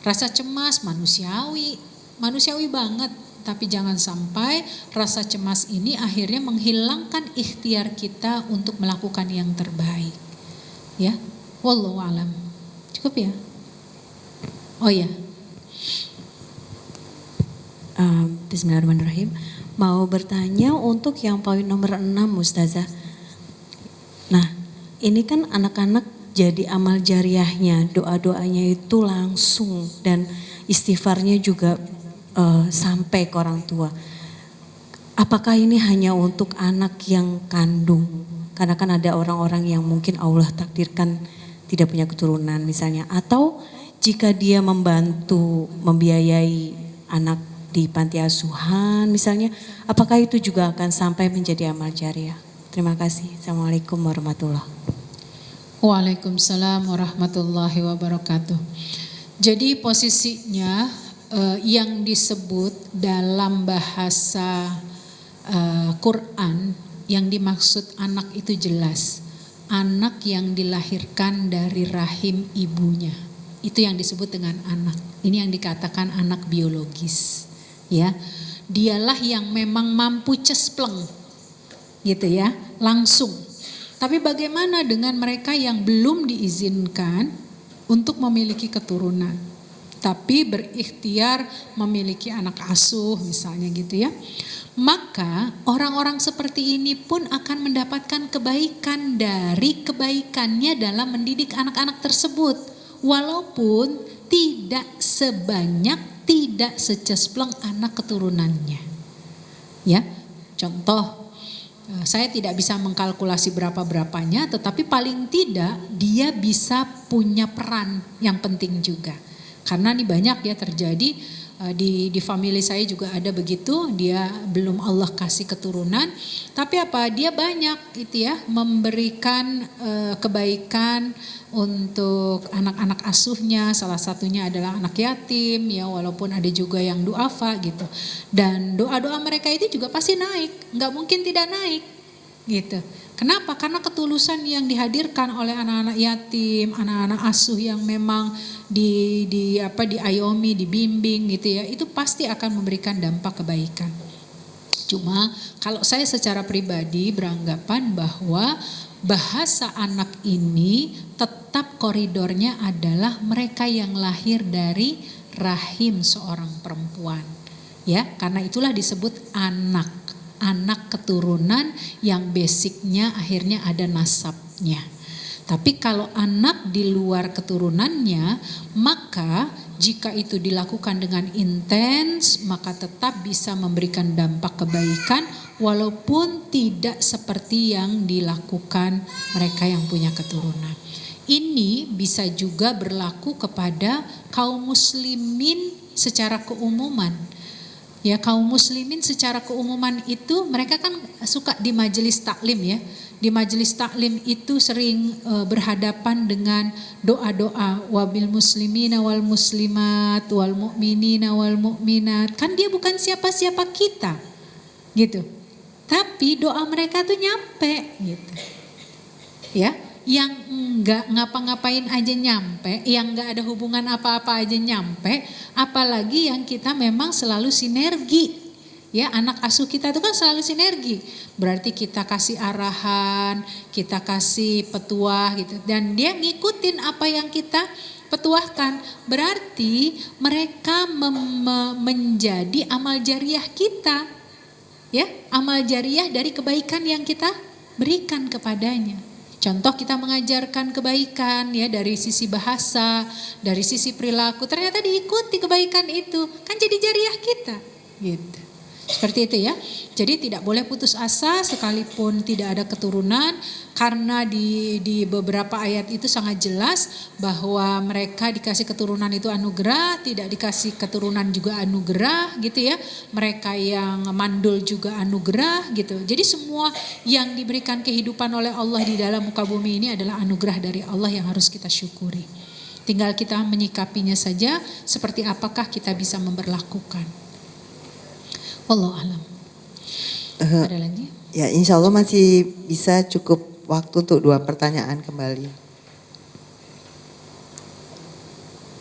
rasa cemas manusiawi banget. Tapi jangan sampai rasa cemas ini akhirnya menghilangkan ikhtiar kita untuk melakukan yang terbaik. Ya, wallahu alam. Cukup ya? Oh ya. Bismillahirrahmanirrahim. Mau bertanya untuk yang poin nomor 6 Ustazah. Nah, ini kan anak-anak jadi amal jariahnya, doa-doanya itu langsung dan istighfarnya juga sampai ke orang tua. Apakah ini hanya untuk anak yang kandung? Karena kan ada orang-orang yang mungkin Allah takdirkan tidak punya keturunan misalnya. Atau jika dia membantu membiayai anak di panti asuhan misalnya, apakah itu juga akan sampai menjadi amal jariah? Terima kasih. Assalamualaikum warahmatullahi wabarakatuh. Waalaikumsalam warahmatullahi wabarakatuh. Jadi posisinya yang disebut dalam bahasa Quran yang dimaksud anak itu jelas. Anak yang dilahirkan dari rahim ibunya. Itu yang disebut dengan anak. Ini yang dikatakan anak biologis. Ya, dialah yang memang mampu cespleng. Gitu ya, langsung. Tapi bagaimana dengan mereka yang belum diizinkan untuk memiliki keturunan, tapi berikhtiar memiliki anak asuh misalnya gitu ya. Maka orang-orang seperti ini pun akan mendapatkan kebaikan dari kebaikannya dalam mendidik anak-anak tersebut. Walaupun tidak sebanyak, tidak secespleng anak keturunannya. Ya, contoh. Saya tidak bisa mengkalkulasi berapa-berapanya, tetapi paling tidak dia bisa punya peran yang penting juga. Karena ini banyak ya terjadi di family saya juga ada begitu, dia belum Allah kasih keturunan, tapi apa? Dia banyak itu ya memberikan kebaikan untuk anak-anak asuhnya, salah satunya adalah anak yatim ya, walaupun ada juga yang duafa gitu. Dan doa-doa mereka itu juga pasti naik, nggak mungkin tidak naik gitu. Kenapa? Karena ketulusan yang dihadirkan oleh anak-anak yatim, anak-anak asuh yang memang diayomi, dibimbing gitu ya, itu pasti akan memberikan dampak kebaikan. Cuma kalau saya secara pribadi beranggapan bahwa bahasa anak ini tetap koridornya adalah mereka yang lahir dari rahim seorang perempuan. Ya, karena itulah disebut anak keturunan yang basicnya akhirnya ada nasabnya. Tapi kalau anak di luar keturunannya, maka jika itu dilakukan dengan intens, maka tetap bisa memberikan dampak kebaikan walaupun tidak seperti yang dilakukan mereka yang punya keturunan. ini bisa juga berlaku kepada kaum muslimin secara keumuman. Ya, kaum muslimin secara keumuman itu mereka kan suka di majelis taklim ya. Di majelis taklim itu sering berhadapan dengan doa-doa wabil muslimina wal muslimat wal mu'minina wal mu'minat. Kan dia bukan siapa-siapa kita. Gitu. Tapi doa mereka tuh nyampe gitu. Ya, yang enggak ngapa-ngapain aja nyampe, yang enggak ada hubungan apa-apa aja nyampe, apalagi yang kita memang selalu sinergi. Ya, anak asuh kita itu kan selalu sinergi. Berarti kita kasih arahan, kita kasih petuah gitu. Dan dia ngikutin apa yang kita petuahkan. Berarti mereka menjadi amal jariah kita. Ya, amal jariah dari kebaikan yang kita berikan kepadanya. Contoh kita mengajarkan kebaikan ya dari sisi bahasa, dari sisi perilaku. Ternyata diikuti kebaikan itu. Kan jadi jariah kita. Gitu. Seperti itu ya. Jadi tidak boleh putus asa sekalipun tidak ada keturunan, karena di beberapa ayat itu sangat jelas bahwa mereka dikasih keturunan itu anugerah, tidak dikasih keturunan juga anugerah gitu ya. Mereka yang mandul juga anugerah gitu. Jadi semua yang diberikan kehidupan oleh Allah di dalam muka bumi ini adalah anugerah dari Allah yang harus kita syukuri. Tinggal kita menyikapinya saja seperti apakah kita bisa memperlakukan. Wallahu alam. Ada lagi? Ya, insya Allah masih bisa cukup waktu untuk 2 pertanyaan kembali.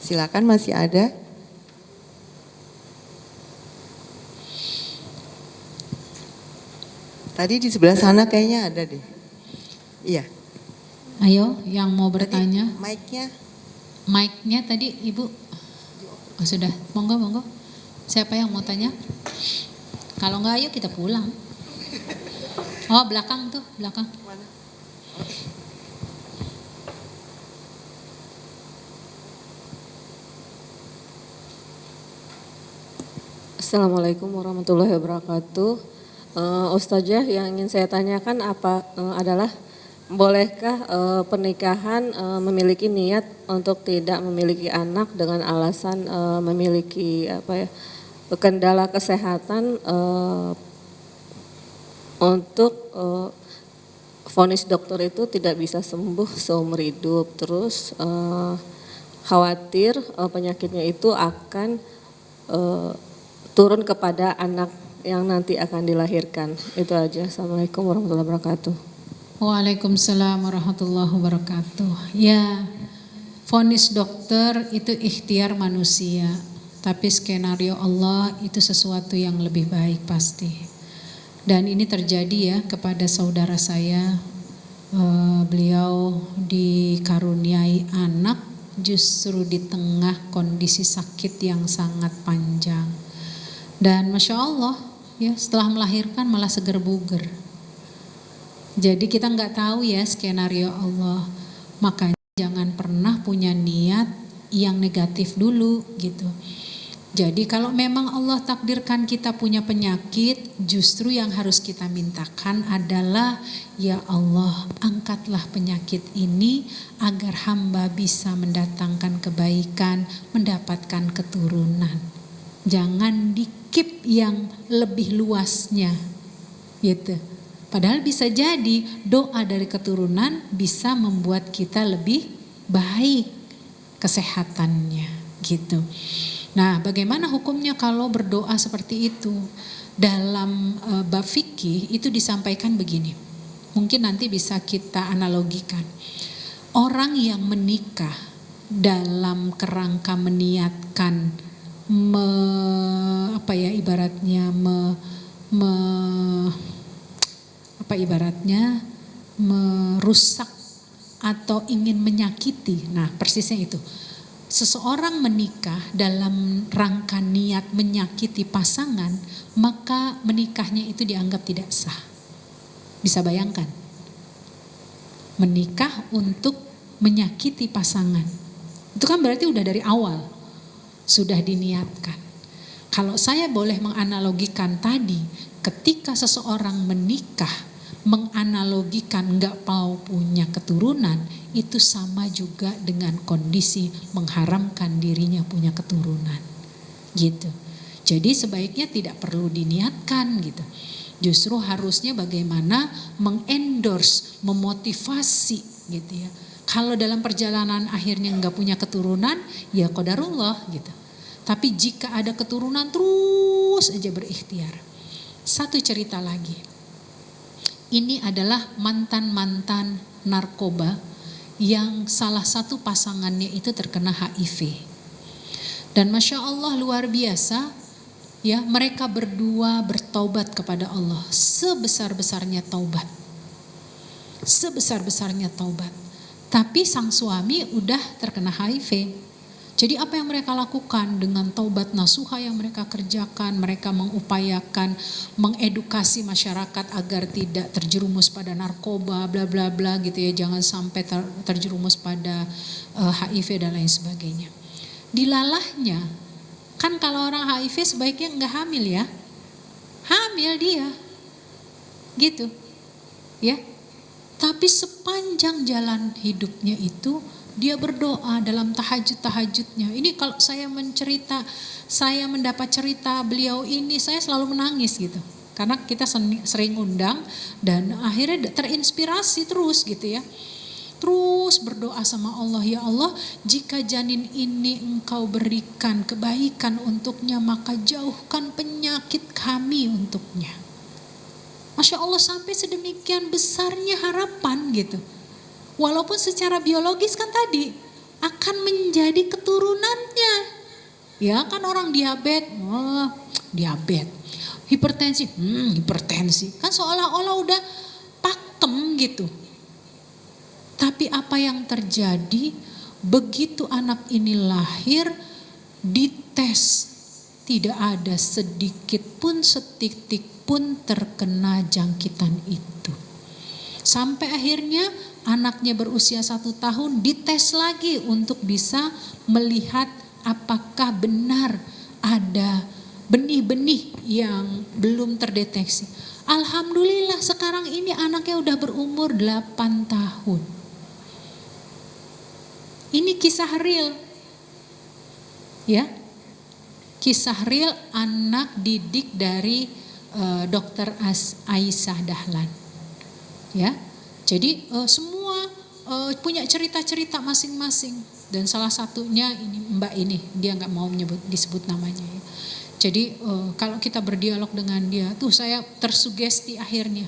Silakan, masih ada. Tadi di sebelah sana kayaknya ada deh. Iya. Ayo yang mau bertanya. Mic-nya. Mic-nya tadi Ibu. Oh, sudah. Monggo. Siapa yang mau tanya? Kalau enggak ayo kita pulang. Oh, belakang tuh, belakang. Assalamualaikum warahmatullahi wabarakatuh. Ustazah, yang ingin saya tanyakan adalah bolehkah pernikahan memiliki niat untuk tidak memiliki anak dengan alasan memiliki kendala kesehatan untuk vonis dokter itu tidak bisa sembuh seumur hidup, terus khawatir penyakitnya itu akan turun kepada anak yang nanti akan dilahirkan. Itu aja. Assalamualaikum warahmatullahi wabarakatuh. Waalaikumsalam warahmatullahi wabarakatuh. Ya, vonis dokter itu ikhtiar manusia. Tapi skenario Allah itu sesuatu yang lebih baik pasti. Dan ini terjadi ya kepada saudara saya. Beliau dikaruniai anak justru di tengah kondisi sakit yang sangat panjang. Dan Masya Allah ya, setelah melahirkan malah seger buger. Jadi kita nggak tahu ya skenario Allah. Makanya jangan pernah punya niat yang negatif dulu gitu. Jadi kalau memang Allah takdirkan kita punya penyakit, justru yang harus kita mintakan adalah, ya Allah, angkatlah penyakit ini agar hamba bisa mendatangkan kebaikan, mendapatkan keturunan. Jangan dikip yang lebih luasnya gitu. Padahal bisa jadi doa dari keturunan bisa membuat kita lebih baik kesehatannya gitu. Nah, bagaimana hukumnya kalau berdoa seperti itu? Dalam bab fikih itu disampaikan begini. Mungkin nanti bisa kita analogikan. Orang yang menikah dalam kerangka meniatkan merusak atau ingin menyakiti. Nah, persisnya itu. Seseorang menikah dalam rangka niat menyakiti pasangan, maka menikahnya itu dianggap tidak sah. Bisa bayangkan? Menikah untuk menyakiti pasangan. Itu kan berarti udah dari awal sudah diniatkan. Kalau saya boleh menganalogikan tadi, ketika seseorang menikah menganalogikan nggak mau punya keturunan itu sama juga dengan kondisi mengharamkan dirinya punya keturunan gitu. Jadi sebaiknya tidak perlu diniatkan gitu. Justru harusnya bagaimana mengendorse, memotivasi gitu ya. Kalau dalam perjalanan akhirnya nggak punya keturunan, ya qadarullah gitu. Tapi jika ada keturunan terus aja berikhtiar. Satu cerita lagi. Ini adalah mantan-mantan narkoba yang salah satu pasangannya itu terkena HIV. Dan Masya Allah luar biasa ya, mereka berdua bertaubat kepada Allah sebesar-besarnya taubat. Sebesar-besarnya taubat. Tapi sang suami udah terkena HIV. Jadi apa yang mereka lakukan dengan taubat nasuha yang mereka kerjakan, mereka mengupayakan mengedukasi masyarakat agar tidak terjerumus pada narkoba, bla bla bla gitu ya, jangan sampai terjerumus pada HIV dan lain sebagainya. Dilalahnya, kan kalau orang HIV sebaiknya enggak hamil ya, hamil dia, gitu, ya. Tapi sepanjang jalan hidupnya itu dia berdoa dalam tahajud-tahajudnya. Ini kalau saya mendapat cerita beliau ini, saya selalu menangis gitu. Karena kita sering undang dan akhirnya terinspirasi terus gitu ya. Terus berdoa sama Allah, ya Allah, jika janin ini Engkau berikan kebaikan untuknya, maka jauhkan penyakit kami untuknya. Masya Allah, sampai sedemikian besarnya harapan gitu. Walaupun secara biologis kan tadi akan menjadi keturunannya. Ya kan orang diabetes, diabetes. Hipertensi, hipertensi. Kan seolah-olah udah pakem gitu. Tapi apa yang terjadi begitu anak ini lahir, dites, tidak ada sedikit pun setitik pun terkena jangkitan itu. Sampai akhirnya anaknya berusia 1 tahun dites lagi untuk bisa melihat apakah benar ada benih-benih yang belum terdeteksi. Alhamdulillah sekarang ini anaknya udah berumur 8 tahun. Ini kisah real. Ya. Kisah real anak didik dari Dr. Aisyah Dahlan. Ya. Jadi semua punya cerita-cerita masing-masing dan salah satunya ini Mbak ini, dia nggak mau disebut namanya. Ya. Jadi kalau kita berdialog dengan dia, tuh saya tersugesti akhirnya.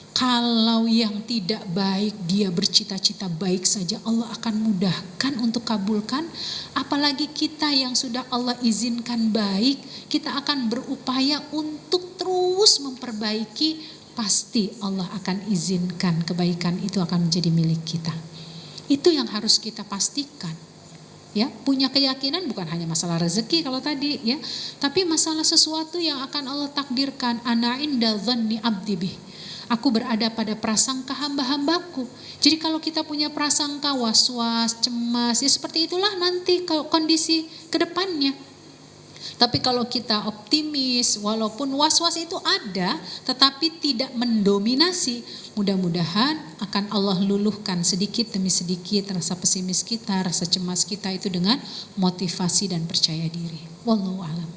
Kalau yang tidak baik dia bercita-cita baik saja, Allah akan mudahkan untuk kabulkan. Apalagi kita yang sudah Allah izinkan baik, kita akan berupaya untuk terus memperbaiki. Pasti Allah akan izinkan kebaikan itu akan menjadi milik kita. Itu yang harus kita pastikan. Ya, punya keyakinan bukan hanya masalah rezeki kalau tadi ya, tapi masalah sesuatu yang akan Allah takdirkan. Ana inda dhanni abdi bih. Aku berada pada prasangka hamba-hambaku. Jadi kalau kita punya prasangka was-was, cemas, ya seperti itulah nanti kalau kondisi ke depannya. Tapi kalau kita optimis, walaupun was-was itu ada, tetapi tidak mendominasi, mudah-mudahan akan Allah luluhkan sedikit demi sedikit rasa pesimis kita, rasa cemas kita itu dengan motivasi dan percaya diri. Wallahu a'lam.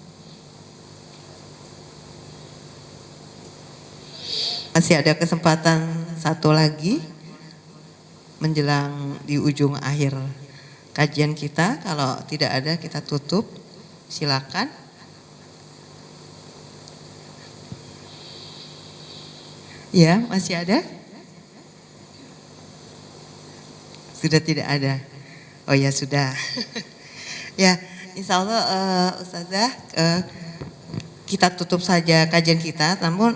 Masih ada kesempatan satu lagi menjelang di ujung akhir kajian kita. Kalau tidak ada kita tutup. Silakan. Ya, masih ada? Sudah tidak ada. Oh ya sudah. Ya, insya Allah Ustazah kita tutup saja kajian kita. Namun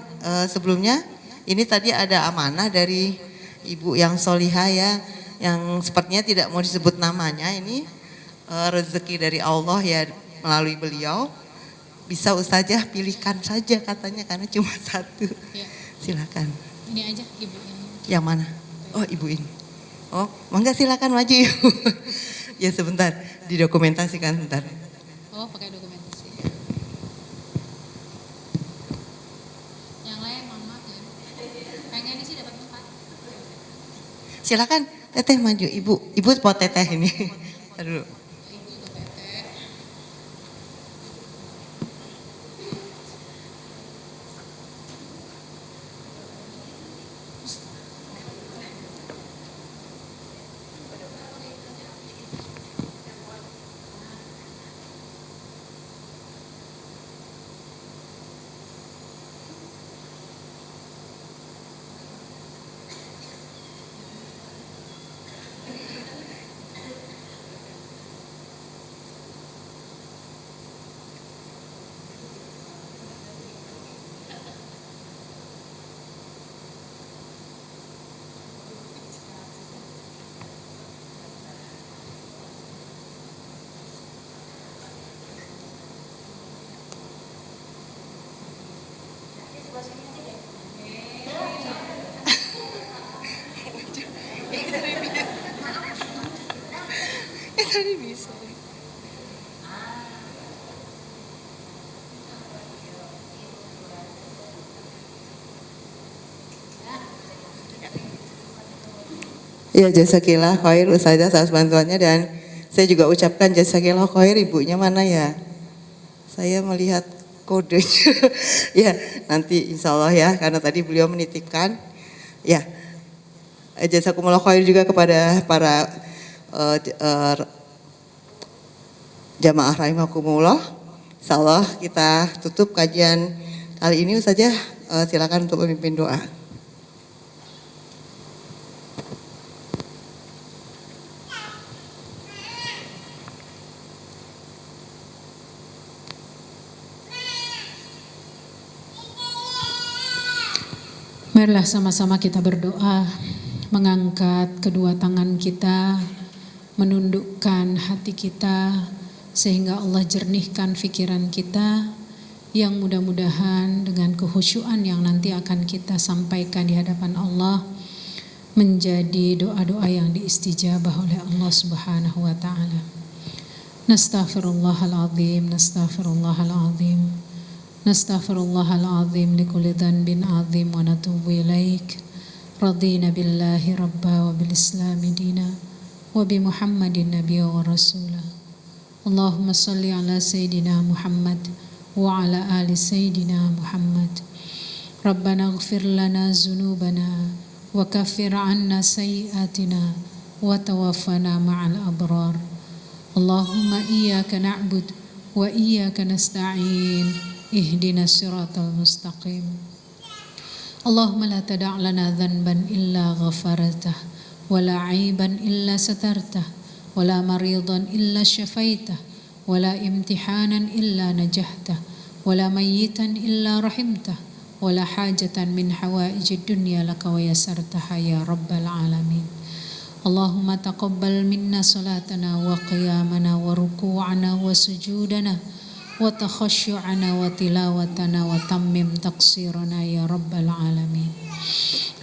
sebelumnya ini tadi ada amanah dari Ibu yang solihah ya, yang sepertinya tidak mau disebut namanya. Ini rezeki dari Allah ya melalui beliau. Bisa Ustazah pilihkan saja katanya karena cuma satu. Ya. Silakan. Ini aja Ibu yang mana? Oh Ibu ini. Oh mangga silakan maju Ibu. Ya sebentar didokumentasikan sebentar. Oh pakai dokumentasi. Yang lain mama ya. Pengen sih dapat silakan Teteh maju, Ibu mau Teteh ini. Aduh. Ya, jazakillah khair Ustazah atas bantuannya, dan saya juga ucapkan jazakillah khair ibunya mana ya? Saya melihat kodenya. Ya, nanti insya Allah ya, karena tadi beliau menitipkan. Ya, jazakumullah khair juga kepada para jamaah rahimakumullah. Insya Allah kita tutup kajian kali ini. Ustazah silakan untuk memimpin doa. Marilah sama-sama kita berdoa, mengangkat kedua tangan kita, menundukkan hati kita, sehingga Allah jernihkan pikiran kita, yang mudah-mudahan dengan kehusyuan yang nanti akan kita sampaikan di hadapan Allah, menjadi doa-doa yang diistijabah oleh Allah Subhanahu wa Ta'ala. Nastaghfirullahaladzim, nastaghfirullahaladzim. Nastaghfirullahaladzim likulli dhanbin azim wa natubu ilaik. Radina billahi rabba wa bil islami dina wa bi Muhammadin nabiyya wa rasula. Allahumma salli ala Sayyidina Muhammad wa ala ali Sayyidina Muhammad. Rabbana ighfir lana zunubana wa kaffir anna sayyiatina wa tawaffana ma'al abrar. Allahumma iyyaka na'bud wa iyyaka nasta'in. Ihdina siratal mustaqim. Allahumma la tada' lana dhanban illa ghafartah, wa la 'aiban illa satartah, wa la maridan illa syafaitah, wa la imtihanan illa najahtah, wa la mayyitan illa rahimtah, wa la hajatan min hawaijid dunya laka wa yasartaha ya rabbal alamin. Allahumma taqabbal minna salatana wa qiyamana wa ruku'ana wa sujudana wa takhasyu'ana wa tilawatana wa tammim taqsirana ya rabbal alamin.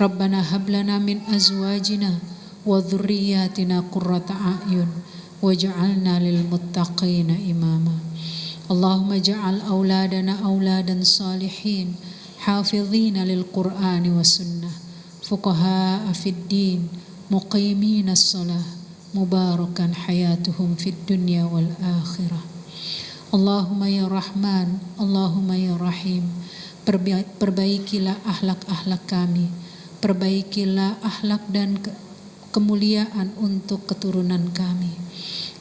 Rabbana hab lana min azwajina wa dhurriyyatina qurrata a'yun waj'alna lil muttaqina imama. Allahumma ja'al auladana auladan salihin hafizina lil qur'ani wa sunnah fuqaha'a fid din muqimina as-salah mubarakan hayatuhum fid dunya wal akhirah. Allahumma ya Rahman, Allahumma ya Rahim, perbaikilah akhlak-akhlak kami, perbaikilah akhlak dan kemuliaan untuk keturunan kami.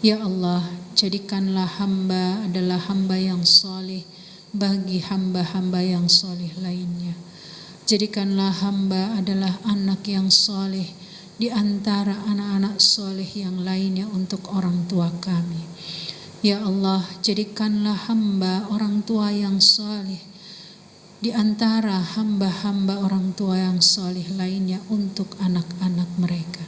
Ya Allah, jadikanlah hamba adalah hamba yang soleh bagi hamba-hamba yang soleh lainnya. Jadikanlah hamba adalah anak yang soleh di antara anak-anak soleh yang lainnya untuk orang tua kami. Ya Allah, jadikanlah hamba orang tua yang soleh di antara hamba-hamba orang tua yang soleh lainnya untuk anak-anak mereka.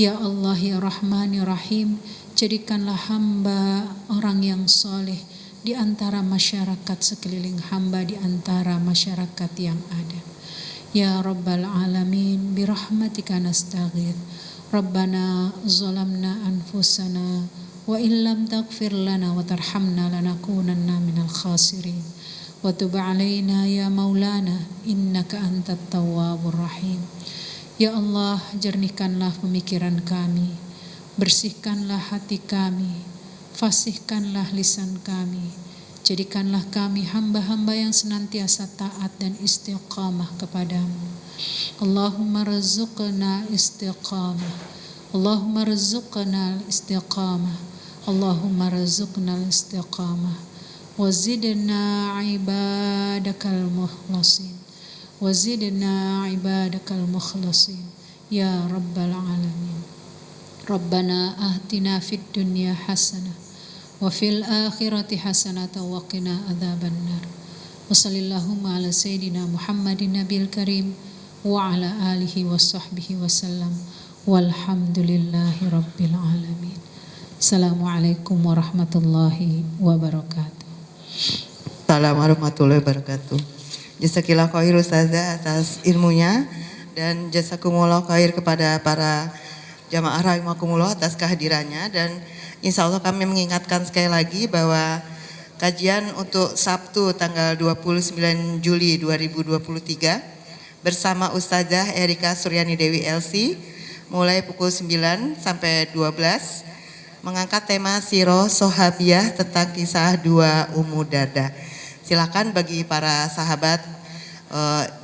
Ya Allah, ya Rahman, ya Rahim, jadikanlah hamba orang yang soleh di antara masyarakat sekeliling hamba, di antara masyarakat yang ada. Ya Rabbal Alamin, birahmatika nastaghith. Rabbana zalamna anfusana wa illam taghfir lana wa tarhamna lanakunanna minal khasirin. Wa tub alaina ya maulana innaka antat tawwabur rahim. Ya Allah, jernihkanlah pemikiran kami, bersihkanlah hati kami, fasihkanlah lisan kami, jadikanlah kami hamba-hamba yang senantiasa taat dan istiqamah kepadamu. Allahumma rizqna istiqamah, Allahumma rizqna istiqamah, Allahumma rizqna istiqamah, wazidna ibadakal mukhlasin, wazidna ibadakal mukhlasin, ya rabbal alamin. Rabbana atina fid dunya hasanah wa fil akhirati hasanah wa qina adzabannar. Wa sallallahu ala sayyidina Muhammadin nabiyil karim wa ala alihi wa sahbihi wasallam. Walhamdulillahi rabbil alamin. Assalamualaikum warahmatullahi wabarakatuh. Assalamualaikum warahmatullahi wabarakatuh. Jazakillah khair Ustazah atas ilmunya dan jazakumullah khair kepada para jamaah rahimakumullah atas kehadirannya, dan insya Allah kami mengingatkan sekali lagi bahwa kajian untuk Sabtu tanggal 29 Juli 2023 bersama Ustazah Erika Suryani Dewi LC mulai pukul 9 sampai 12 mengangkat tema Siroh Sohabiyah tentang kisah dua Ummu Darda. Silakan bagi para sahabat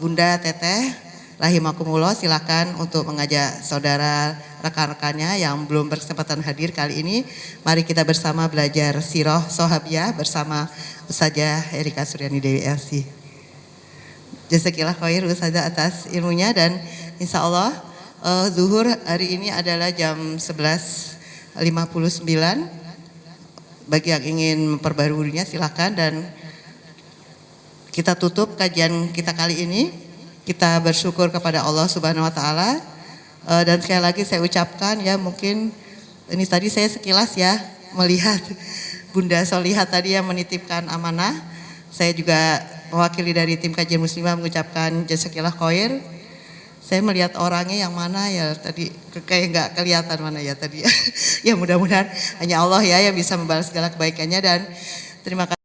Bunda Teteh rahimakumullah, silakan untuk mengajak saudara rekan-rekannya yang belum berkesempatan hadir kali ini. Mari kita bersama belajar Siroh Sohabiyah bersama Ustazah Erika Suryani Dewi LC. Jazakillah khair Ustazah atas ilmunya, dan insya Allah zuhur hari ini adalah jam 11.59. Bagi yang ingin memperbaruinya silakan, dan kita tutup kajian kita kali ini. Kita bersyukur kepada Allah Subhanahu wa taala, dan sekali lagi saya ucapkan ya, mungkin ini tadi saya sekilas ya melihat Bunda Solihah tadi yang menitipkan amanah. Saya juga mewakili dari tim kajian muslimah mengucapkan jazakillah khair. Saya melihat orangnya yang mana ya tadi, kayak nggak kelihatan mana ya tadi. Ya mudah-mudahan hanya Allah ya yang bisa membalas segala kebaikannya, dan terima kasih.